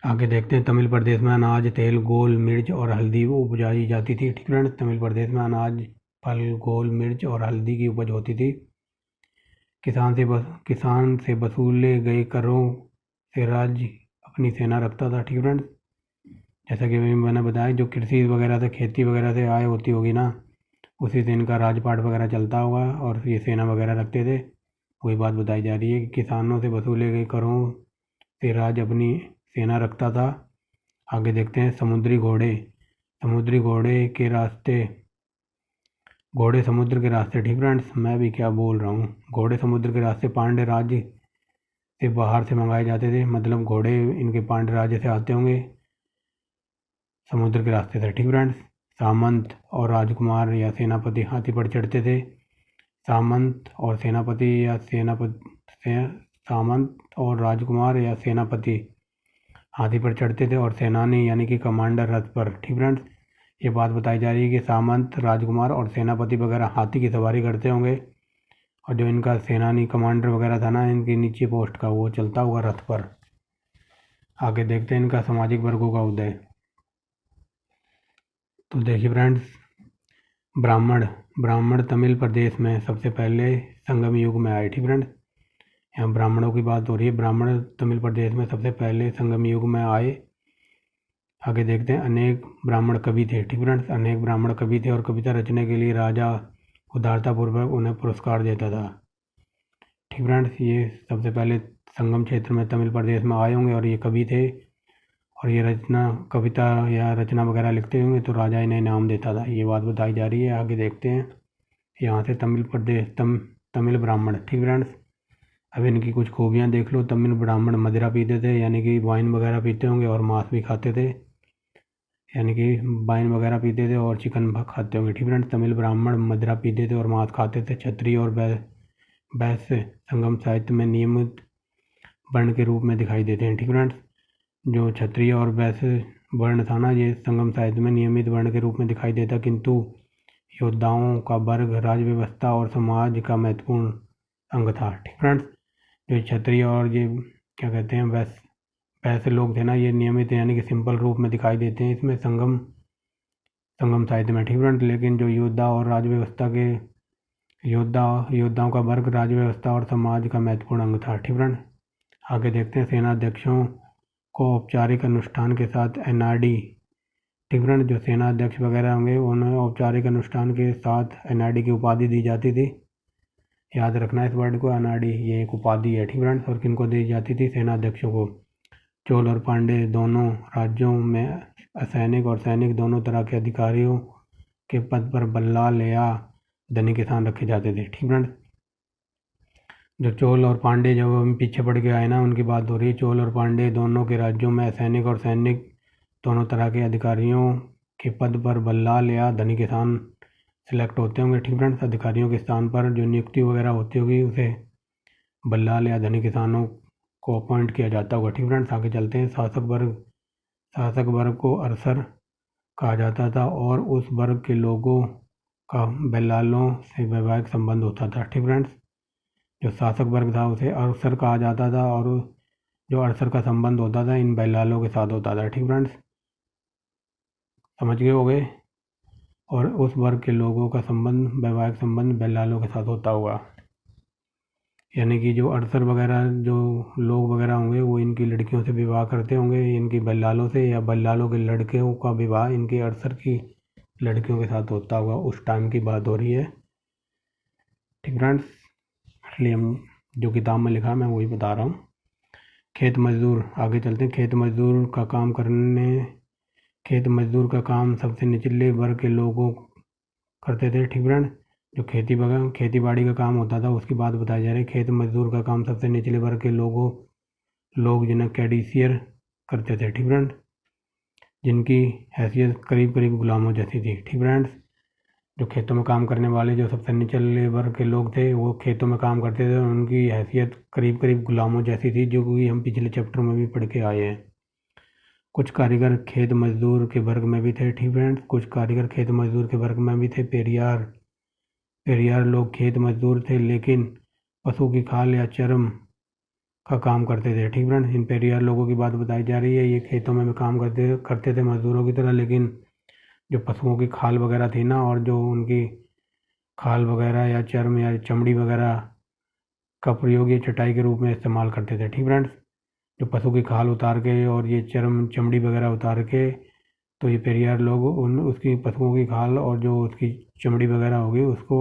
आगे देखते हैं। तमिल प्रदेश में अनाज, तेल, गोल, मिर्च और हल्दी उपजाई जाती थी। ठीक फ्रेंड्स, तमिल प्रदेश में अनाज, फल, गोल, मिर्च और हल्दी की उपज होती थी। किसान से वसूले गए करों से राज्य अपनी सेना रखता था। ठीक फ्रेंड्स, जैसा कि अभी मैंने बताया, जो कृषि वगैरह से, खेती वगैरह से आय होती होगी ना, उसी से इनका राजपाट वगैरह चलता होगा और ये सेना वगैरह रखते थे। वही बात बताई जा रही है कि किसानों से वसूले गए करों से राज्य अपनी सेना रखता था। आगे देखते हैं। समुद्री घोड़े के रास्ते, घोड़े समुद्र के रास्ते। ठीक फ्रेंड्स, मैं भी क्या बोल रहा हूँ। घोड़े समुद्र के रास्ते पांड्य राज्य से बाहर से मंगाए जाते थे। मतलब घोड़े इनके पांड्य राज्य से आते होंगे, समुद्र के रास्ते से। ठीक फ्रेंड्स, सामंत और राजकुमार या सेनापति हाथी पर चढ़ते थे। सामंत और राजकुमार या सेनापति हाथी पर चढ़ते थे और सेनानी यानी कि कमांडर रथ पर। ठीक फ्रेंड्स, ये बात बताई जा रही है कि सामंत, राजकुमार और सेनापति वगैरह हाथी की सवारी करते होंगे, और जो इनका सेनानी कमांडर वगैरह था ना, इनकी नीचे पोस्ट का, वो चलता हुआ रथ पर। आगे देखते हैं इनका सामाजिक वर्गों का उदय। तो देखिए फ्रेंड्स, ब्राह्मण तमिल प्रदेश में सबसे पहले संगम युग में आए। ठीक फ्रेंड्स, यहाँ ब्राह्मणों की बात हो रही है। ब्राह्मण तमिल प्रदेश में सबसे पहले संगम युग में आए। आगे देखते हैं। अनेक ब्राह्मण कवि थे। ठीक फ्रेंड्स, अनेक ब्राह्मण कवि थे और कविता रचने के लिए राजा उदारतापूर्वक उन्हें पुरस्कार देता था। ठीक फ्रेंड्स, ये सबसे पहले संगम क्षेत्र में तमिल प्रदेश में आए होंगे और ये कवि थे, और ये कविता या रचना वगैरह लिखते होंगे, तो राजा इन्हें इनाम देता था। ये बात बताई जा रही है। आगे देखते हैं। यहाँ से तमिल ब्राह्मण। ठीक फ्रेंड्स, अब इनकी कुछ खूबियाँ देख लो। तमिल ब्राह्मण मदिरा पीते थे, यानी कि वाइन वगैरह पीते होंगे, और मांस भी खाते थे, यानी कि वाइन वगैरह पीते थे और चिकन खाते होंगे। ठीक फ्रेंड्स, तमिल ब्राह्मण मदिरा पीते थे और मांस खाते थे। क्षत्रिय और वैश्य संगम साहित्य में नियमित वर्ण के रूप में दिखाई देते हैं। ठीक फ्रेंड्स, जो क्षत्रिय और वैश्य वर्ण था ना, ये संगम साहित्य में नियमित वर्ण के रूप में दिखाई देता, किंतु योद्धाओं का वर्ग राज्य व्यवस्था और समाज का महत्वपूर्ण अंग था। ठीक फ्रेंड्स, जो क्षत्रिय और ये क्या कहते हैं वैसे लोग थे ना, ये नियमित यानी कि सिंपल रूप में दिखाई देते हैं इसमें संगम साहित्य में। ठीक फ्रेंड्स, लेकिन जो योद्धा और राज्य व्यवस्था के योद्धाओं का वर्ग राज्य व्यवस्था और समाज का महत्वपूर्ण अंग था। ठीक फ्रेंड्स, आगे देखते हैं। सेनाध्यक्षों को औपचारिक अनुष्ठान के साथ एनआरडी। ठीक फ्रेंड्स, जो सेनाध्यक्ष वगैरह होंगे उन्हें औपचारिक अनुष्ठान के साथ एनआरडी की उपाधि दी जाती थी। याद रखना इस वर्ड को, एनआरडी ये एक उपाधि है। ठीक फ्रेंड्स, और किनको दी जाती थी? सेनाध्यक्षों को। चोल और पांडे दोनों राज्यों में असैनिक और सैनिक दोनों तरह के अधिकारियों के पद पर बल्लाल या धनी किसान रखे जाते थे। ठीक फ्रेंड्स, जो चोल और पांडे जब हम पीछे पड़ के आए ना, उनकी बात हो रही है। चोल और पांडे दोनों के राज्यों में असैनिक और सैनिक दोनों तरह के अधिकारियों के पद पर बल्लाल या धनी किसान सिलेक्ट होते होंगे। ठीक फ्रेंड्स, अधिकारियों के स्थान पर जो नियुक्ति वगैरह होती होगी, उसे बल्लाल या धनी किसानों को अपॉइंट किया जाता होगा। ठीक फ्रेंड्स, आगे चलते हैं। शासक वर्ग को अरसर कहा जाता था और उस वर्ग के लोगों का बल्लालों से वैवाहिक संबंध होता था। ठीक फ्रेंड्स, जो शासक वर्ग था उसे अरसर कहा जाता था, और जो अरसर का संबंध होता था इन बल्लालों के साथ होता था। ठीक फ्रेंड्स, समझ गए होंगे। और उस वर्ग के लोगों का वैवाहिक संबंध बल्लालों के साथ होता होगा, यानी कि जो अरसर वगैरह जो लोग वगैरह होंगे, वो इनकी लड़कियों से विवाह करते होंगे, इनकी बल्लालों से, या बल्लालों के लड़कों का विवाह इनके अरसर की लड़कियों के साथ होता होगा। उस टाइम की बात हो रही है। ठीक फ्रेंड्स, इसलिए हम जो किताब में लिखा मैं वही बता रहा हूँ। खेत मजदूर। आगे चलते हैं। खेत मजदूर का काम सबसे निचले वर्ग के लोगों करते थे। ठीक फ्रेंड, जो खेती बाड़ी का काम होता था उसकी बात बताई जा रही है। खेत मजदूर का काम सबसे निचले वर्ग के लोग जिन्हें कैडिशियर करते थे। ठीक फ्रेंड्स, जिनकी हैसियत करीब करीब गुलामों जैसी थी। ठीक फ्रेंड्स, जो खेतों में काम करने वाले जो सबसे निचले वर्ग के लोग थे वो खेतों में काम करते थे, उनकी हैसियत करीब करीब गुलामों जैसी थी, जो कि हम पिछले चैप्टर में भी पढ़ के आए हैं। कुछ कारीगर खेत मजदूर के वर्ग में भी थे। ठीक फ्रेंड्स, कुछ कारीगर खेत मजदूर के वर्ग में भी थे। पेरियार लोग खेत मजदूर थे, लेकिन पशु की खाल या चर्म का काम करते थे। ठीक फ्रेंड्स, इन पेरियार लोगों की बात बताई जा रही है। ये खेतों में काम करते थे मजदूरों की तरह, लेकिन जो पशुओं की खाल वगैरह थी ना, और जो उनकी खाल वगैरह या चर्म या चमड़ी वगैरह का प्रयोग ये चटाई के रूप में इस्तेमाल करते थे। ठीक फ्रेंड्स, जो पशु की खाल उतार के और ये चमड़ी वगैरह उतार के, तो ये पेरियार लोग उसकी पशुओं की खाल और जो उसकी चमड़ी वगैरह होगी उसको,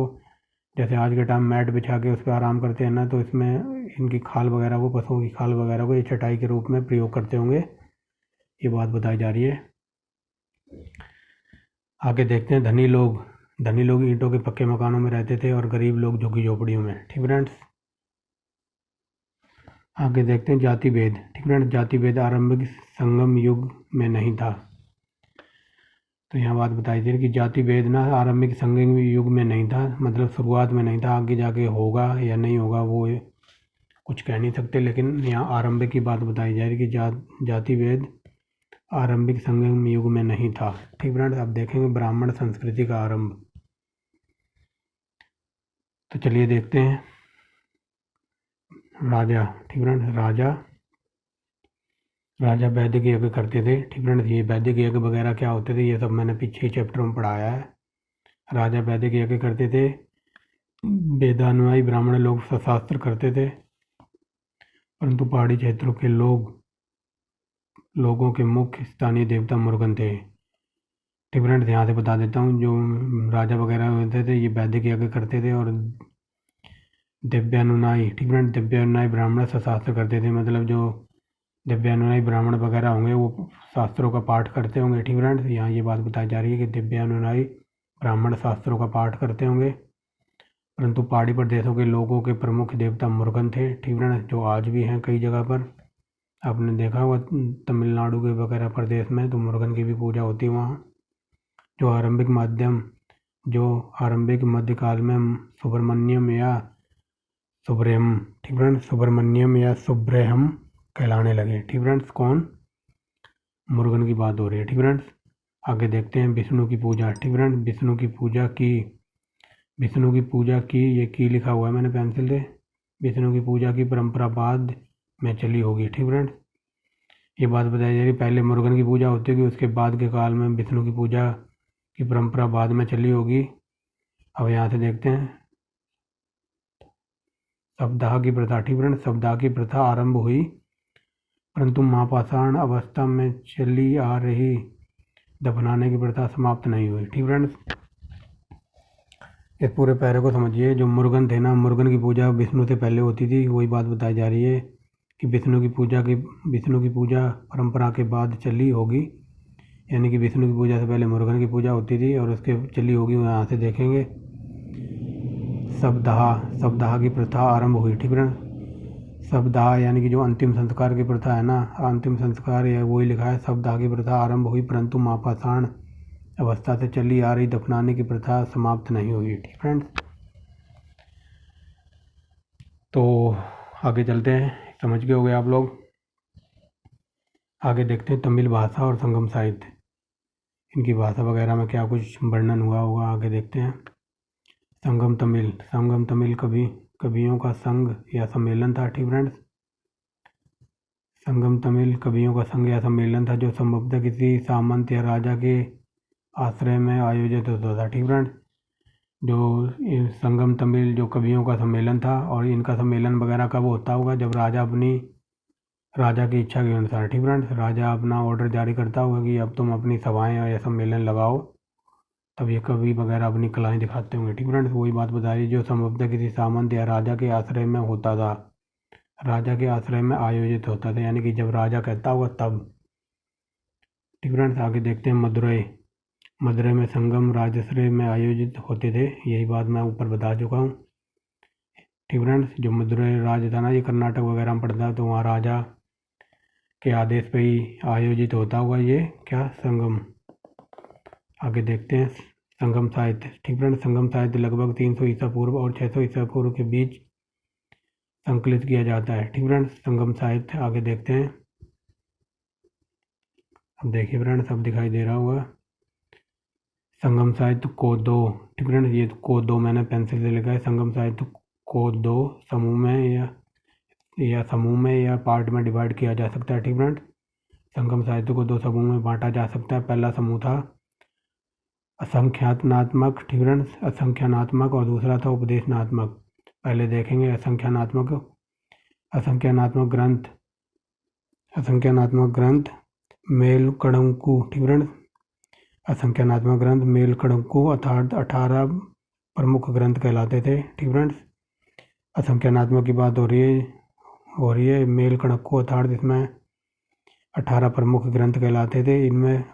जैसे आज के टाइम मैट बिछा के उस पर आराम करते हैं ना, तो इसमें इनकी खाल वगैरह को, पशुओं की खाल वगैरह को ये चटाई के रूप में प्रयोग करते होंगे, ये बात बताई जा रही है। आगे देखते हैं धनी लोग ईंटों के पक्के मकानों में रहते थे और गरीब लोग झुग्गी झोपड़ियों में। ठीक फ्रेंड्स, आगे देखते हैं जाति भेद। ठीक फ्रेंड्स, जाति भेद आरंभिक संगम युग में नहीं था। तो यहाँ बात बताई थी कि जाति भेद ना आरंभिक संगम युग में नहीं था, मतलब शुरुआत में नहीं था। आगे जाके होगा या नहीं होगा वो कुछ कह नहीं सकते, लेकिन यहाँ आरंभिक की बात बताई जा रही है कि जाति भेद आरंभिक संगम युग में नहीं था। ठीक फ्रेंड्स, अब देखेंगे ब्राह्मण संस्कृति का आरंभ। तो चलिए देखते हैं राजा। ठीक फ्रेंड्स, राजा वैदिक यज्ञ करते थे। ठीक फ्रेंड्स, ये वैदिक यज्ञ वगैरह क्या होते थे ये सब मैंने पीछे चैप्टर में पढ़ाया है। राजा वैदिक यज्ञ करते थे। वेदानुयायी ब्राह्मण लोग शास्त्र करते थे, परंतु पहाड़ी क्षेत्रों के लोगों के मुख्य स्थानीय देवता मुरुगन थे। ठीक फ्रेंड्स, यहाँ से बता देता हूँ, जो राजा वगैरह होते थे ये वैदिक यज्ञ करते थे और दिव्यानुयायी, ठीक फ्रेंड्स, दिव्यानुयायी ब्राह्मण शास्त्र करते थे। मतलब जो दिव्यानुयायी ब्राह्मण वगैरह होंगे वो शास्त्रों का पाठ करते होंगे। ठीक फ्रेंड्स, यहाँ ये बात बताई जा रही है कि दिव्यानुयायी ब्राह्मण शास्त्रों का पाठ करते होंगे, परंतु पहाड़ी प्रदेशों के लोगों के प्रमुख देवता मुरुगन थे। ठीक फ्रेंड्स, जो आज भी हैं कई जगह पर, आपने देखा होगा तमिलनाडु के वगैरह प्रदेश में तो मुरुगन की भी पूजा होती है वहाँ। जो आरंभिक मध्यकाल में सुब्रमण्यम या सुब्रह्म, ठीक फ्रेंड्स, सुब्रमण्यम या सुब्रह्म कहलाने लगे। ठीक फ्रेंड्स, कौन? मुरुगन की बात हो रही है। ठीक फ्रेंड्स, आगे देखते हैं विष्णु की पूजा। ठीक फ्रेंड्स, विष्णु की पूजा की ये की लिखा हुआ है मैंने पेंसिल से। विष्णु की पूजा की परंपरा बाद में चली होगी। ठीक फ्रेंड्स, ये बात बताई जा रही पहले मुरुगन की पूजा होती होगी, उसके बाद के काल में विष्णु की पूजा की परंपरा बाद में चली होगी। अब यहाँ से देखते हैं शवदाह की प्रथा। ठीक फ्रेंड्स, शवदाह की प्रथा आरंभ हुई, परंतु महापाषाण अवस्था में चली आ रही दफनाने की प्रथा समाप्त नहीं हुई। ठीक फ्रेंड्स, इस पूरे पैरे को समझिए। जो मुरुगन थे ना, मुरुगन की पूजा विष्णु से पहले होती थी, वही बात बताई जा रही है कि विष्णु की पूजा परंपरा के बाद चली होगी, यानी कि विष्णु की पूजा से पहले मुरुगन की पूजा होती थी और उसके चली होगी। यहाँ से देखेंगे शवदाह की प्रथा आरंभ हुई। ठीक है, शवदाह यानी कि जो अंतिम संस्कार की प्रथा है ना, अंतिम संस्कार या वही लिखा है, शवदाह की प्रथा आरंभ हुई, परंतु महापाषाण अवस्था से चली आ रही दफनाने की प्रथा समाप्त नहीं हुई। ठीक फ्रेंड्स, तो आगे चलते हैं, समझ गए होंगे आप लोग। आगे देखते हैं तमिल भाषा और संगम साहित्य, इनकी भाषा वगैरह में क्या कुछ वर्णन हुआ होगा, आगे देखते हैं। संगम तमिल कवियों का संघ या सम्मेलन था। ठीक फ्रेंड्स, संगम तमिल कवियों का संघ या सम्मेलन था जो संभवतः किसी सामंत या राजा के आश्रय में आयोजित होता था। ठीक फ्रेंड्स, जो संगम तमिल जो कवियों का सम्मेलन था, और इनका सम्मेलन वगैरह कब होता होगा, जब राजा की इच्छा के अनुसार। ठीक फ्रेंड्स, राजा अपना ऑर्डर जारी करता होगा कि अब तुम अपनी सभाएं या सम्मेलन लगाओ, तब ये कवि वगैरह अपनी कलाएं दिखाते होंगे। ठीक फ्रेंड्स, वही बात बता रही जो संभवतः किसी सामंत या राजा के आश्रय में होता था, राजा के आश्रय में आयोजित होता था, यानी कि जब राजा कहता होगा तब। ठीक फ्रेंड्स, आगे देखते हैं मदुरै में संगम राजश्री में आयोजित होते थे। यही बात मैं ऊपर बता चुका हूँ। ठीक फ्रेंड्स, जो मदुरै राज्य था ना, ये कर्नाटक वगैरह में पड़ता है, तो वहाँ राजा के आदेश पे ही आयोजित होता हुआ ये क्या संगम। आगे देखते हैं संगम साहित्य। ठीक फ्रेंड्स, संगम साहित्य लगभग 300 ईसा पूर्व और 600 ईसा पूर्व के बीच संकलित किया जाता है। ठीक फ्रेंड्स, संगम साहित्य आगे देखते हैं। अब देखिए फ्रेंड्स, अब दिखाई दे रहा होगा संगम साहित्य को दो। ठीक फ्रेंड्स, ये को दो मैंने पेंसिल से लिखा है। संगम साहित्य को दो समूह में या समूह में या पार्ट में डिवाइड किया जा सकता है। ठीक फ्रेंड्स, संगम साहित्य को दो समूह में बांटा जा सकता है। पहला समूह था असंख्यानात्मक। ठीक फ्रेंड्स, असंख्यानात्मक, और दूसरा था उपदेशनात्मक। पहले देखेंगे असंख्यानात्मक। असंख्यानात्मक ग्रंथ मेलकड़ंकु। ठीक फ्रेंड्स, असंख्यानात्मक ग्रंथ मेलकड़ंकु अर्थात 18 प्रमुख ग्रंथ कहलाते थे। ठीक फ्रेंड्स, असंख्यानात्मक की बात हो रही है। मेलकड़ंकु अर्थात इसमें 18 प्रमुख ग्रंथ कहलाते थे। इनमें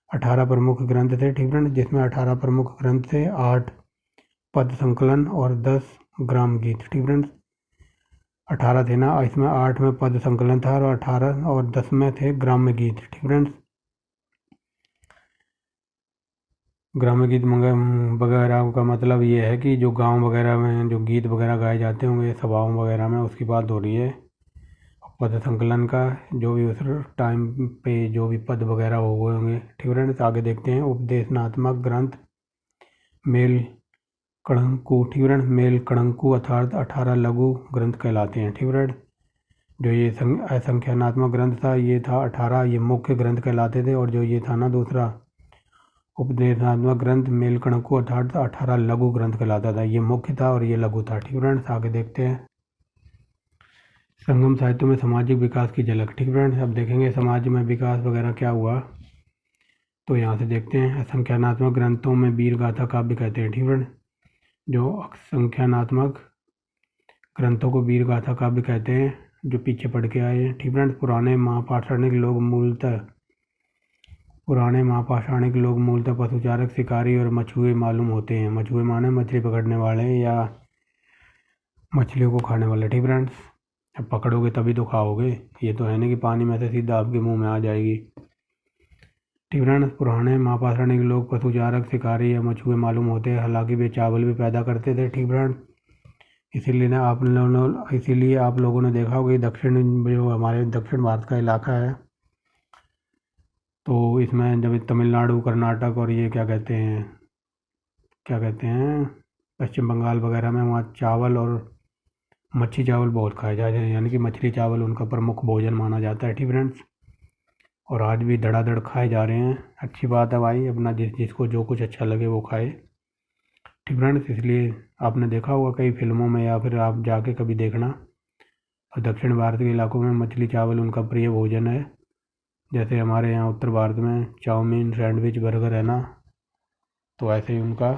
18 प्रमुख ग्रंथ थे। ठीक फ्रेंड्स, जिसमें 18 प्रमुख ग्रंथ थे, 8 पद संकलन और 10 ग्राम गीत। ठीक फ्रेंड्स, 18 थे ना, इसमें 8 में पद संकलन था और 18 और 10 में थे ग्राम्य गीत। ठीक फ्रेंड्स, ग्राम्य गीत वगैरह का मतलब ये है कि जो गांव वगैरह में जो गीत वगैरह गाए जाते होंगे सभाओं वगैरह में, उसकी बात हो रही है। पद संकलन का जो भी उस टाइम पे जो भी पद वगैरह हो गए होंगे। ठीक फ्रेंड्स, आगे देखते हैं उपदेशनात्मक ग्रंथ मेल कड़ंकु। ठीक फ्रेंड्स, मेल कड़ंकु अर्थात 18 लघु ग्रंथ कहलाते हैं। ठीक फ्रेंड्स, जो ये असंख्यानात्मक ग्रंथ था, ये था 18, ये मुख्य ग्रंथ कहलाते थे। और जो ये था ना दूसरा उपदेशनात्मक ग्रंथ मेलकड़ंकु अर्थात 18 लघु ग्रंथ कहलाता था। ये मुख्य था और ये लघु था। ठीक फ्रेंड्स, आगे देखते हैं संगम साहित्य में सामाजिक विकास की झलक। ठीक फ्रेंड्स, अब देखेंगे समाज में विकास वगैरह क्या हुआ, तो यहाँ से देखते हैं। असंख्यानात्मक ग्रंथों में वीर गाथा काव्य कहते हैं। ठीक फ्रेंड्स, जो असंख्यानात्मक ग्रंथों को वीर गाथा काव्य कहते हैं, जो पीछे पढ़ के आए हैं। ठीक फ्रेंड्स, पुराने महापाषाणिक लोग मूलतः पशुचारक, शिकारी और मछुए मालूम होते हैं। मछुए माने मछली पकड़ने वाले या मछलियों को खाने वाले। ठीक फ्रेंड्स, अब पकड़ोगे तभी तो खाओगे, ये तो है नहीं कि पानी में से सीधा आपके मुंह में आ जाएगी। ठीक फ्रेंड्स, पुराने महापाषाणिक लोग पशुचारक, शिकारी या मछुए मालूम होते हैं। हालांकि वे चावल भी पैदा करते थे। ठीक फ्रेंड्स, इसीलिए आप लोगों ने देखा होगा जो हमारे दक्षिण भारत का इलाका है, तो इसमें जब तमिलनाडु, कर्नाटक और ये क्या कहते हैं पश्चिम बंगाल वगैरह में, वहाँ चावल और मच्छी चावल बहुत खाए जाते हैं, यानी कि मछली चावल उनका प्रमुख भोजन माना जाता है। ठीक फ्रेंड्स, और आज भी धड़ाधड़ खाए जा रहे हैं। अच्छी बात है भाई, अपना जिसको जो कुछ अच्छा लगे वो खाए। ठीक फ्रेंड्स, इसलिए आपने देखा होगा कई फिल्मों में या फिर आप जाके कभी देखना, और दक्षिण भारत के इलाकों में मछली चावल उनका प्रिय भोजन है। जैसे हमारे यहाँ उत्तर भारत में चाउमीन, सैंडविच, बर्गर है ना, तो ऐसे ही उनका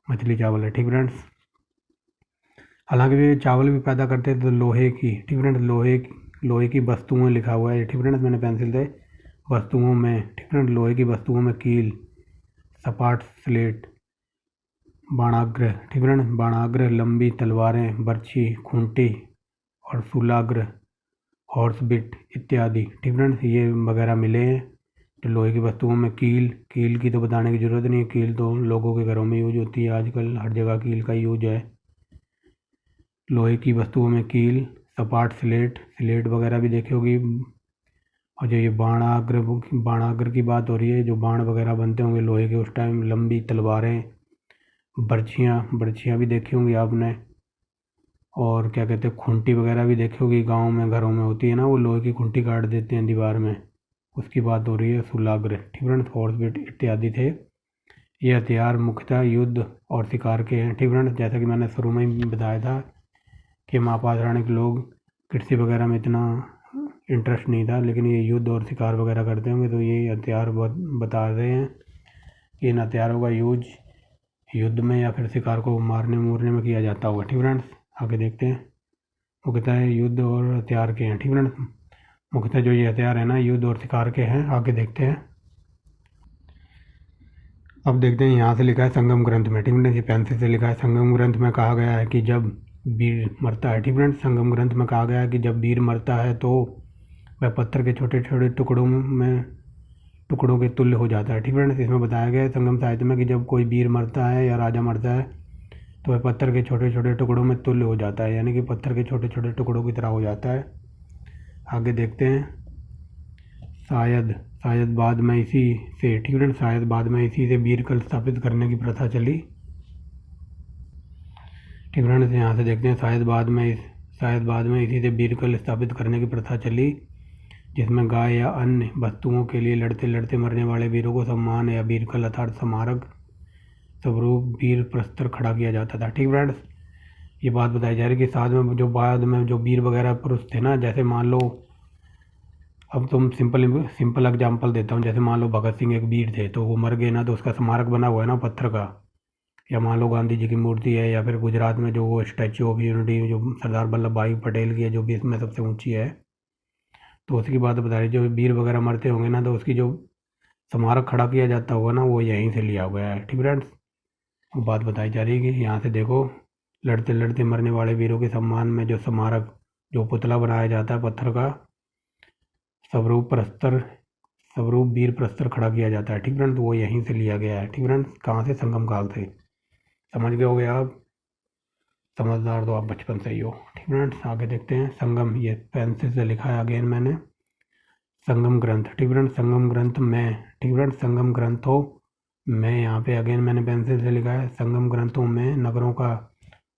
मछली चावल है। ठीक फ्रेंड्स, हालांकि वे चावल भी पैदा करते थे तो लोहे की। ठीक फ्रेंड्स, लोहे की वस्तुएं लिखा हुआ है। ठीक फ्रेंड्स, मैंने पेंसिल से वस्तुओं में। ठीक फ्रेंड्स, लोहे की वस्तुओं में कील, सपाट स्लेट, बाणाग्र। ठीक फ्रेंड्स, बाणाग्र लंबी तलवारें, बर्छी, खूंटी और शूलाग्र, हॉर्स बिट इत्यादि। ठीक फ्रेंड्स, ये वगैरह मिले हैं। तो लोहे की वस्तुओं में कील की तो बताने की ज़रूरत नहीं है, कील तो लोगों के घरों में यूज होती है, आजकल हर जगह कील का यूज है। लोहे की वस्तुओं में कील, सपाट स्लेट वगैरह भी देखी होगी। और जो ये बाणाग्र की बात हो रही है, जो बाण वगैरह बनते होंगे लोहे के उस टाइम, लंबी तलवारें, बर्छियाँ भी देखी होंगी आपने। और क्या कहते हैं, खूंटी वगैरह भी देखी होगी, गाँव में घरों में होती है ना, वो लोहे की खूंटी काट देते हैं दीवार में, उसकी बात हो रही है। शूलाग्र। ठीक फ्रेंड्स, हॉर्स बिट इत्यादि थे। ये हथियार मुख्यतः युद्ध और शिकार के हैं। ठीक फ्रेंड्स, जैसा कि मैंने शुरू में ही बताया था कि महापाषाणिक लोग कृषि वगैरह में इतना इंटरेस्ट नहीं था, लेकिन ये युद्ध और शिकार वगैरह करते होंगे, तो ये हथियार बता रहे हैं कि इन हथियारों का यूज युद्ध में या फिर शिकार को मारने में किया जाता होगा। ठीक फ्रेंड्स, आगे देखते हैं। मुख्यतः युद्ध और हथियार के हैं। ठीक फ्रेंड्स, मुख्यतः जो ये हथियार है ना, युद्ध और शिकार के हैं। आगे देखते हैं। अब देखते हैं यहाँ से लिखा है संगम ग्रंथ में, ठीक है, ये पेंसिल से लिखा है। संगम ग्रंथ में कहा गया है कि जब वीर मरता है, ठीक है, संगम ग्रंथ में कहा गया है कि जब वीर मरता है तो वह पत्थर के छोटे छोटे टुकड़ों के तुल्य हो जाता है, ठीक है। इसमें बताया गया है संगम साहित्य में कि जब कोई वीर मरता है या राजा मरता है तो वह पत्थर के छोटे छोटे टुकड़ों में तुल्य हो जाता है, यानी कि पत्थर के छोटे छोटे टुकड़ों की तरह हो जाता है। आगे देखते हैं। शायद बाद में इसी से, ठीक है, शायद बाद में इसी से वीरकल स्थापित करने की प्रथा चली, ठीक है। यहाँ से देखते हैं। शायद बाद में इसी से वीरकल स्थापित करने की प्रथा चली, जिसमें गाय या अन्य वस्तुओं के लिए लड़ते लड़ते मरने वाले वीरों को सम्मान या वीरकल अर्थात स्मारक स्वरूप वीर प्रस्तर खड़ा किया जाता था, ठीक फ्रेंड्स। ये बात बताई जा रही है कि बाद में जो वीर वगैरह पुरुष थे ना, जैसे मान लो, अब तुम सिंपल एग्जांपल देता हूँ, जैसे मान लो भगत सिंह एक वीर थे, तो वो मर गए ना, तो उसका स्मारक बना हुआ है ना पत्थर का। या मान लो गांधी जी की मूर्ति है, या फिर गुजरात में जो वो स्टैचू ऑफ यूनिटी जो सरदार वल्लभ भाई पटेल की है, जो विश्व में सबसे ऊंची है, तो उसकी बात बता रही। जो वीर वगैरह मरते होंगे ना, तो उसकी जो स्मारक खड़ा किया जाता होगा ना, वो यहीं से लिया गया है, ठीक फ्रेंड्स। वो बात बताई जा रही है कि यहाँ से देखो, लड़ते लड़ते मरने वाले वीरों के सम्मान में जो स्मारक, जो पुतला बनाया जाता है पत्थर का, स्वरूप वीर प्रस्तर खड़ा किया जाता है, ठीक फ्रेंड्स। वो यहीं से लिया गया है, ठीक फ्रेंड्स। कहाँ से? संगम काल से। समझ गए होगे आप, समझदार तो आप बचपन से ही हो, ठीक फ्रेंड्स। आगे देखते हैं। संगम, ये पेंसिल से लिखा है अगेन मैंने, संगम ग्रंथ, ठीक फ्रेंड्स। संगम ग्रंथ में, ठीक फ्रेंड्स, संगम ग्रंथों में, यहाँ पे अगेन मैंने पेंसिल से लिखा है, संगम ग्रंथों में नगरों का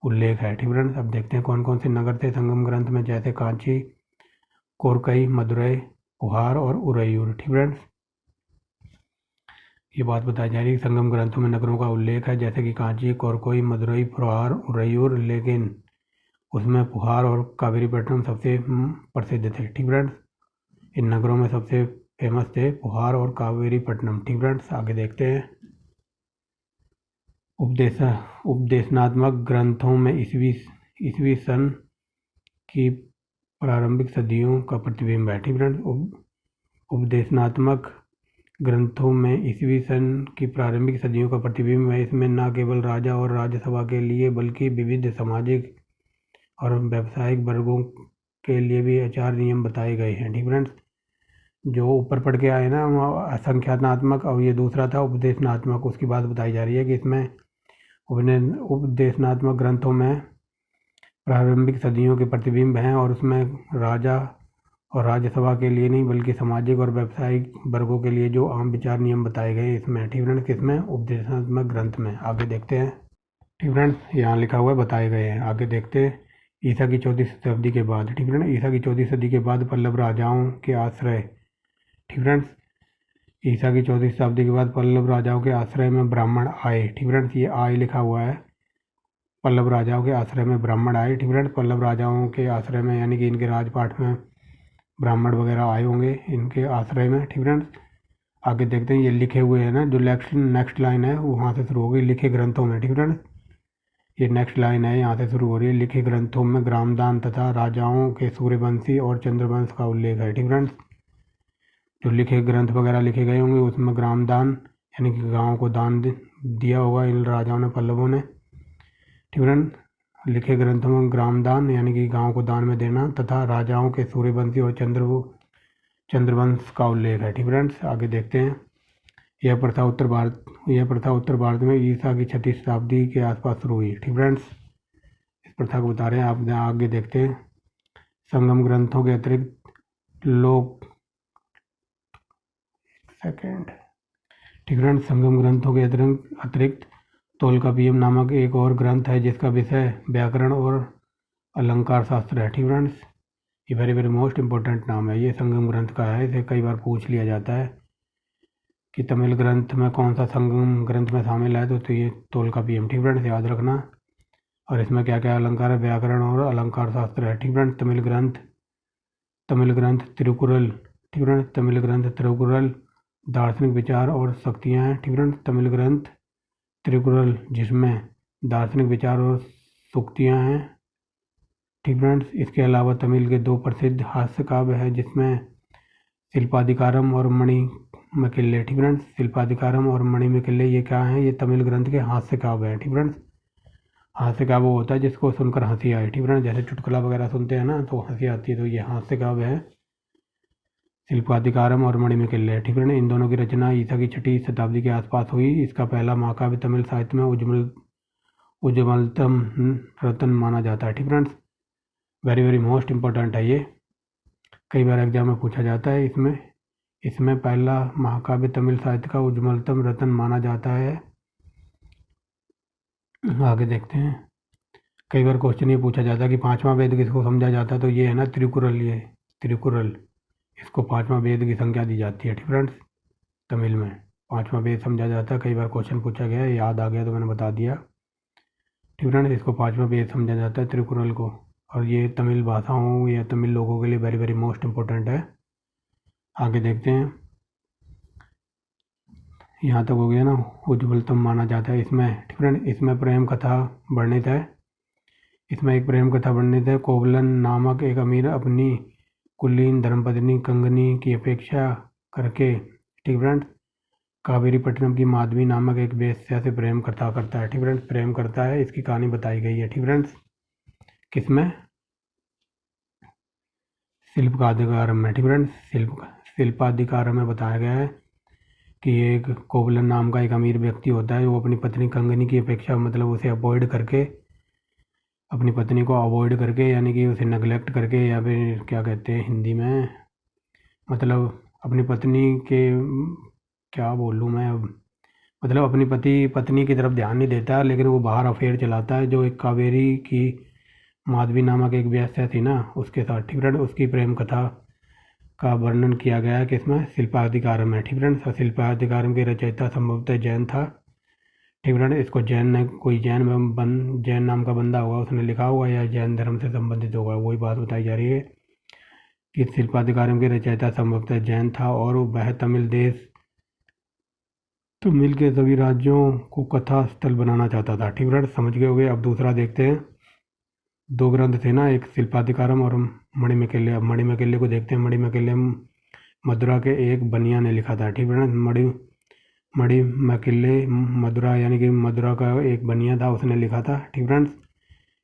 उल्लेख है, ठीक फ्रेंड्स। अब देखते हैं कौन कौन से नगर थे संगम ग्रंथ में, जैसे कांची, कोरकई, मदुरई, पुहार और उरैयूर, ठीक फ्रेंड्स। ये बात बताई जा रही है कि संगम ग्रंथों में नगरों का उल्लेख है, जैसे कि कांची, कोरकोई, मदुरई, पुहार, उरैयूर, लेकिन उसमें पुहार और कावेरीपट्टनम सबसे प्रसिद्ध थे, ठीक फ्रेंड्स। इन नगरों में सबसे फेमस थे पुहार और कावेरीपट्टनम, ठीक फ्रेंड्स। आगे देखते हैं। उपदेशनात्मक ग्रंथों में ईसवी सन की प्रारंभिक सदियों का प्रतिबिंब है, ठीक फ्रेंड्स। उपदेशनात्मक ग्रंथों में ईसवी सन की प्रारंभिक सदियों का प्रतिबिंब है। इसमें न केवल राजा और राज्यसभा के लिए बल्कि विविध सामाजिक और व्यावसायिक वर्गों के लिए भी आचार नियम बताए गए हैं, ठीक फ्रेंड्स। जो ऊपर पढ़ के आए ना, असंख्यानात्मक, और ये दूसरा था उपदेशनात्मक, उसकी बात बताई जा रही है कि इसमें उपदेशनात्मक ग्रंथों में प्रारंभिक सदियों के प्रतिबिंब हैं, और उसमें राजा और राज्यसभा के लिए नहीं बल्कि सामाजिक और व्यावसायिक वर्गों के लिए जो आम विचार नियम बताए गए इसमें, ठीक फ्रेंड्स, किसमें? उपदेशनात्मक ग्रंथ में। आगे देखते हैं, ठीक फ्रेंड्स। यहाँ लिखा हुआ है बताए गए हैं। आगे देखते हैं। ईसा की 14वीं शताब्दी के बाद, ठीक फ्रेंड्स, ईसा की 14वीं सदी के बाद पल्लव राजाओं के आश्रय, ठीक फ्रेंड्स, ईसा की 14वीं शताब्दी के बाद पल्लव राजाओं के आश्रय में ब्राह्मण आए, ठीक फ्रेंड्स। ये आए लिखा हुआ है, पल्लव राजाओं के आश्रय में ब्राह्मण आए, ठीक फ्रेंड्स। पल्लव राजाओं के आश्रय में यानी कि इनके राजपाट में ब्राह्मण वगैरह आए होंगे इनके आश्रय में, ठीक फ्रेंड्स। आगे देखते हैं। ये लिखे हुए हैं ना, जो नेक्स्ट लाइन है वो वहाँ से शुरू होगी, लिखे ग्रंथों में, ठीक फ्रेंड्स। ये नेक्स्ट लाइन है, यहाँ से शुरू हो रही है। लिखे ग्रंथों में ग्रामदान तथा राजाओं के सूर्यवंशी और चंद्रवंश का उल्लेख है, ठीक फ्रेंड्स। जो लिखे ग्रंथ वगैरह लिखे गए होंगे उसमें ग्रामदान यानी कि गाँव को दान दिया होगा इन राजाओं ने, पल्लवों ने, ठीक फ्रेंड्स। लिखे ग्रंथों में ग्रामदान यानी कि गांव को दान में देना तथा राजाओं के सूर्यवंशी और चंद्रवंश का उल्लेख है, ठीक फ्रेंड्स। आगे देखते हैं। यह प्रथा उत्तर भारत में ईसा की 6वीं शताब्दी के आसपास शुरू हुई, ठीक फ्रेंड्स। इस प्रथा को बता रहे हैं आप। आगे देखते हैं। संगम ग्रंथों के अतिरिक्त ठीक फ्रेंड्स, संगम ग्रंथों के अतिरिक्त तोलकापियम नामक एक और ग्रंथ है जिसका विषय व्याकरण और अलंकार शास्त्र है, ठीक फ्रेंड्स। ये वेरी वेरी मोस्ट इंपॉर्टेंट नाम है, ये संगम ग्रंथ का है। इसे कई बार पूछ लिया जाता है कि तमिल ग्रंथ में कौन सा संगम ग्रंथ में शामिल है, तो ये तोलकापियम, ठीक फ्रेंड्स, याद रखना। और इसमें क्या क्या अलंकार है? व्याकरण और अलंकार शास्त्र है, ठीक फ्रेंड्स। तमिल ग्रंथ तिरुकुरल, ठीक फ्रेंड्स, तमिल ग्रंथ तिरुकुरल दार्शनिक विचार और शक्तियाँ हैं, ठीक फ्रेंड्स। तमिल ग्रंथ तिरुकुरल जिसमें दार्शनिक विचार और सूक्तियाँ हैं, ठीक फ्रेंड्स। इसके अलावा तमिल के 2 प्रसिद्ध हास्य काव्य हैं जिसमें शिल्पाधिकारम और मकिल्ले। ठीक फ्रेंड्स, शिल्पाधिकारम और मणिमकिल्ले ये क्या हैं? ये तमिल ग्रंथ के हास्य काव्य हैं। ठीक फ्रेंड्स, हास्य काव्य वो होता है जिसको सुनकर हंसी आए। ठीक फ्रेंड्स, जैसे चुटकुला वगैरह सुनते हैं ना तो हंसी आती है, तो ये हास्य काव्य है शिल्पाधिकारम और मणिमकिल्ले। ठीक फ्रेंड, इन दोनों की रचना ईसा की 6वीं शताब्दी के आसपास हुई। इसका पहला महाकाव्य तमिल साहित्य में उज्ज्वलतम रत्न माना जाता है। ठीक friends, very very most important है ये, कई बार एग्जाम में पूछा जाता है। इसमें इसमें पहला महाकाव्य तमिल साहित्य का उज्ज्वलतम रत्न माना जाता है। आगे देखते हैं, कई बार क्वेश्चन ये पूछा जाता है कि पांचवा वेद किसको समझा जाता है, तो ये है ना त्रिकुरल। ये त्रिकुरल, इसको पांचवा वेद की संज्ञा दी जाती है। ठीक फ्रेंड्स, तमिल में पांचवा वेद समझा जाता है। कई बार क्वेश्चन पूछा गया है, याद आ गया तो मैंने बता दिया। ठीक फ्रेंड्स, इसको पांचवा वेद समझा जाता है त्रिकुरल को, और ये तमिल भाषाओं या तमिल लोगों के लिए वेरी वेरी मोस्ट इम्पोर्टेंट है। आगे देखते हैं, यहाँ तक हो गया ना, उज्ज्वलतम माना जाता है इसमें। ठीक फ्रेंड, इसमें प्रेम कथा वर्णित है। इसमें एक प्रेम कथा वर्णित है। कोवलन नामक एक अमीर अपनी कुलीन धर्मपत्नी कंगनी की अपेक्षा करके, ठीक फ्रेंड्स, कावेरीपट्टनम की माधवी नामक एक वेश्या से प्रेम करता है। ठीक फ्रेंड्स, प्रेम करता है, इसकी कहानी बताई गई है। ठीक फ्रेंड्स, किसमें? शिल्पाधिकारम में। ठीक फ्रेंड्स, शिल्पाधिकारम में बताया गया है कि एक कोवलन नाम का एक अमीर व्यक्ति होता है, वो अपनी पत्नी कंगनी की अपेक्षा, मतलब उसे अवॉइड करके, अपनी पत्नी को अवॉइड करके, यानी कि उसे नेगलेक्ट करके, या फिर क्या कहते हैं हिंदी में, मतलब अपनी पत्नी के, क्या बोलूँ मैं अब, मतलब अपनी पत्नी की तरफ ध्यान नहीं देता, लेकिन वो बाहर अफेयर चलाता है, जो एक कावेरी की माधवी नामक एक वेश्या थी ना उसके साथ। ठीक फ्रेंड, उसकी प्रेम कथा का वर्णन किया गया है किसमें? शिल्पाधिकारम में। ठीक फ्रेंड्स, शिल्पाधिकारम के रचयिता संभवतः जैन था। ठीक फ्रेंड, इसको जैन ने, कोई जैन नाम का बंदा होगा, उसने लिखा होगा, या जैन धर्म से संबंधित होगा, वही बात बताई जा रही है कि शिल्पाधिकारम के रचयिता संभवतः जैन था, और वह तमिल के सभी राज्यों को कथा स्थल बनाना चाहता था। ठीक फ्रेंड, समझ गए होंगे। अब दूसरा देखते हैं, दो ग्रंथ थे ना, एक शिल्पाधिकारम और मणिमकिल्ले। अब मणिमकिल्ले को देखते हैं। मणिमकिल्ले मदुरा के एक बनिया ने लिखा था। ठीक फ्रेंड, मणिमकिल्ले मदुरा, यानी कि मदुरा का एक बनिया था, उसने लिखा था। ठीक फ्रेंड्स,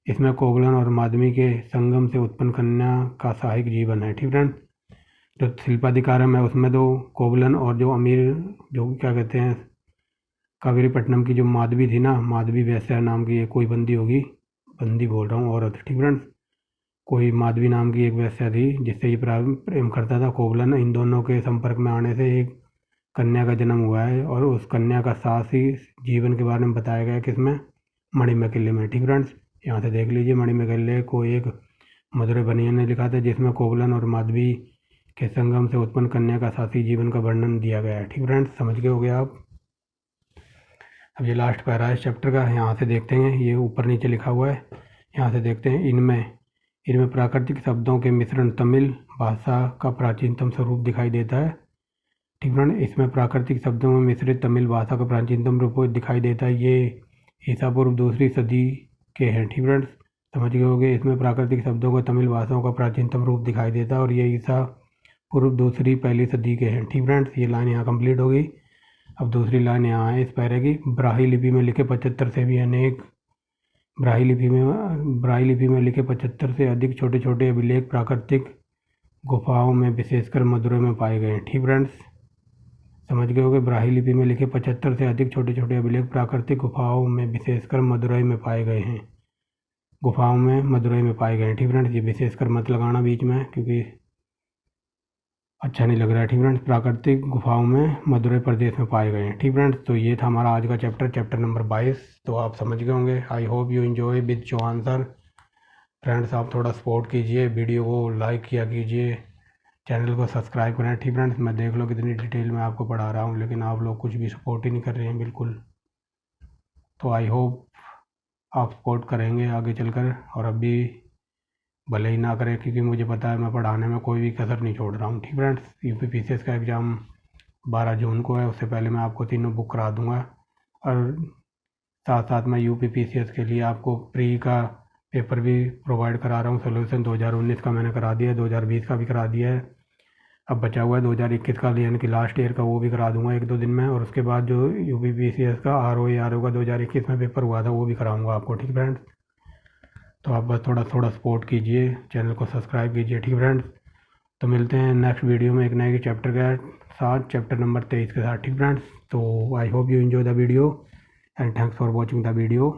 इसमें कोवलन और माधवी के संगम से उत्पन्न कन्या का साहसिक जीवन है। ठीक फ्रेंड्स, जो शिल्पाधिकारम है उसमें तो कोवलन और जो अमीर, जो क्या कहते हैं, कावेरीपट्टनम की जो माधवी थी ना, माधवी वैश्या नाम की एक कोई बंदी होगी, बंदी बोल रहा हूँ, औरत। ठीक फ्रेंड्स, कोई माधवी नाम की एक वैश्या थी जिससे ये प्रेम करता था कोवलन। इन दोनों के संपर्क में आने से एक कन्या का जन्म हुआ है, और उस कन्या का साहसी जीवन के बारे में बताया गया है किसमें? मणिमकिल्ले में। ठीक फ्रेंड्स, यहाँ से देख लीजिए, मणिमकिल्ले को एक मदुरै बनिया ने लिखा था, जिसमें कोवलन और माधवी के संगम से उत्पन्न कन्या का साहसी जीवन का वर्णन दिया गया है। ठीक फ्रेंड्स, समझ गए हो गया आप। अब ये लास्ट पैरा है इस चैप्टर का, यहाँ से देखते हैं, ये ऊपर नीचे लिखा हुआ है, यहाँ से देखते हैं। इनमें प्राकृतिक शब्दों के मिश्रण तमिल भाषा का प्राचीनतम स्वरूप दिखाई देता है। ठीक फ्रेंड, इसमें प्राकृतिक शब्दों में मिश्रित तमिल भाषा का प्राचीनतम रूप दिखाई देता है। ये ईसा पूर्व 2री सदी के हैं। ठीक फ्रेंड्स, समझ गए होंगे। इसमें प्राकृतिक शब्दों को तमिल भाषाओं का प्राचीनतम रूप दिखाई देता है, और ये ईसा पूर्व 2री-1 सदी के हैं। ठीक फ्रेंड्स, ये लाइन यहाँ कंप्लीट हो गई। अब दूसरी लाइन यहाँ है इस पैरे की, ब्राही लिपि में लिखे 75 से भी अनेक, ब्राही लिपि में लिखे 75 से अधिक छोटे छोटे अभिलेख प्राकृतिक गुफाओं में, विशेषकर मदुरै में पाए गए हैं। ठीक फ्रेंड्स, समझ गए होंगे। ब्राही लिपि में लिखे 75 से अधिक छोटे छोटे अभिलेख प्राकृतिक गुफाओं में, विशेषकर मदुरै में पाए गए हैं। गुफाओं में मदुरै में पाए गए हैं। ठीक फ्रेंड्स, ये विशेषकर मत लगाना बीच में, क्योंकि अच्छा नहीं लग रहा है। ठीक फ्रेंड्स, प्राकृतिक गुफाओं में मदुरै प्रदेश में पाए गए हैं। ठीक फ्रेंड्स, तो ये था हमारा आज का चैप्टर नंबर 22। तो आप समझ गए होंगे। I hope you enjoy with show answer. Friends, आप थोड़ा सपोर्ट कीजिए, वीडियो को लाइक किया कीजिए, चैनल को सब्सक्राइब करें। ठीक फ्रेंड्स, मैं देख लो कितनी डिटेल में आपको पढ़ा रहा हूँ, लेकिन आप लोग कुछ भी सपोर्ट ही नहीं कर रहे हैं बिल्कुल। तो आई होप आप सपोर्ट करेंगे आगे चलकर, और अभी भले ही ना करें, क्योंकि मुझे पता है मैं पढ़ाने में कोई भी कसर नहीं छोड़ रहा हूँ। ठीक फ्रेंड्स, यूपी पीसीएस का एग्ज़ाम 12 जून को है, उससे पहले मैं आपको तीनों बुक करा दूँगा, और साथ साथ मैं यूपी पीसीएस के लिए आपको प्री का पेपर भी प्रोवाइड करा रहा हूँ। सोल्यूशन 2019 का मैंने करा दिया है, 2020 का भी करा दिया है, अब बचा हुआ है 2021 का, यानी कि लास्ट ईयर का, वो भी करा दूंगा 1-2 दिन में। और उसके बाद जो UPPCS का RO का 2021 में पेपर हुआ था वो भी कराऊंगा आपको, ठीक फ्रेंड्स। तो आप बस थोड़ा थोड़ा सपोर्ट कीजिए, चैनल को सब्सक्राइब कीजिए, ठीक फ्रेंड्स। तो मिलते हैं नेक्स्ट वीडियो में एक नए चैप्टर के साथ, चैप्टर नंबर 23 के साथ, ठीक फ्रेंड्स। तो I hope you enjoy the video and thanks for watching the video.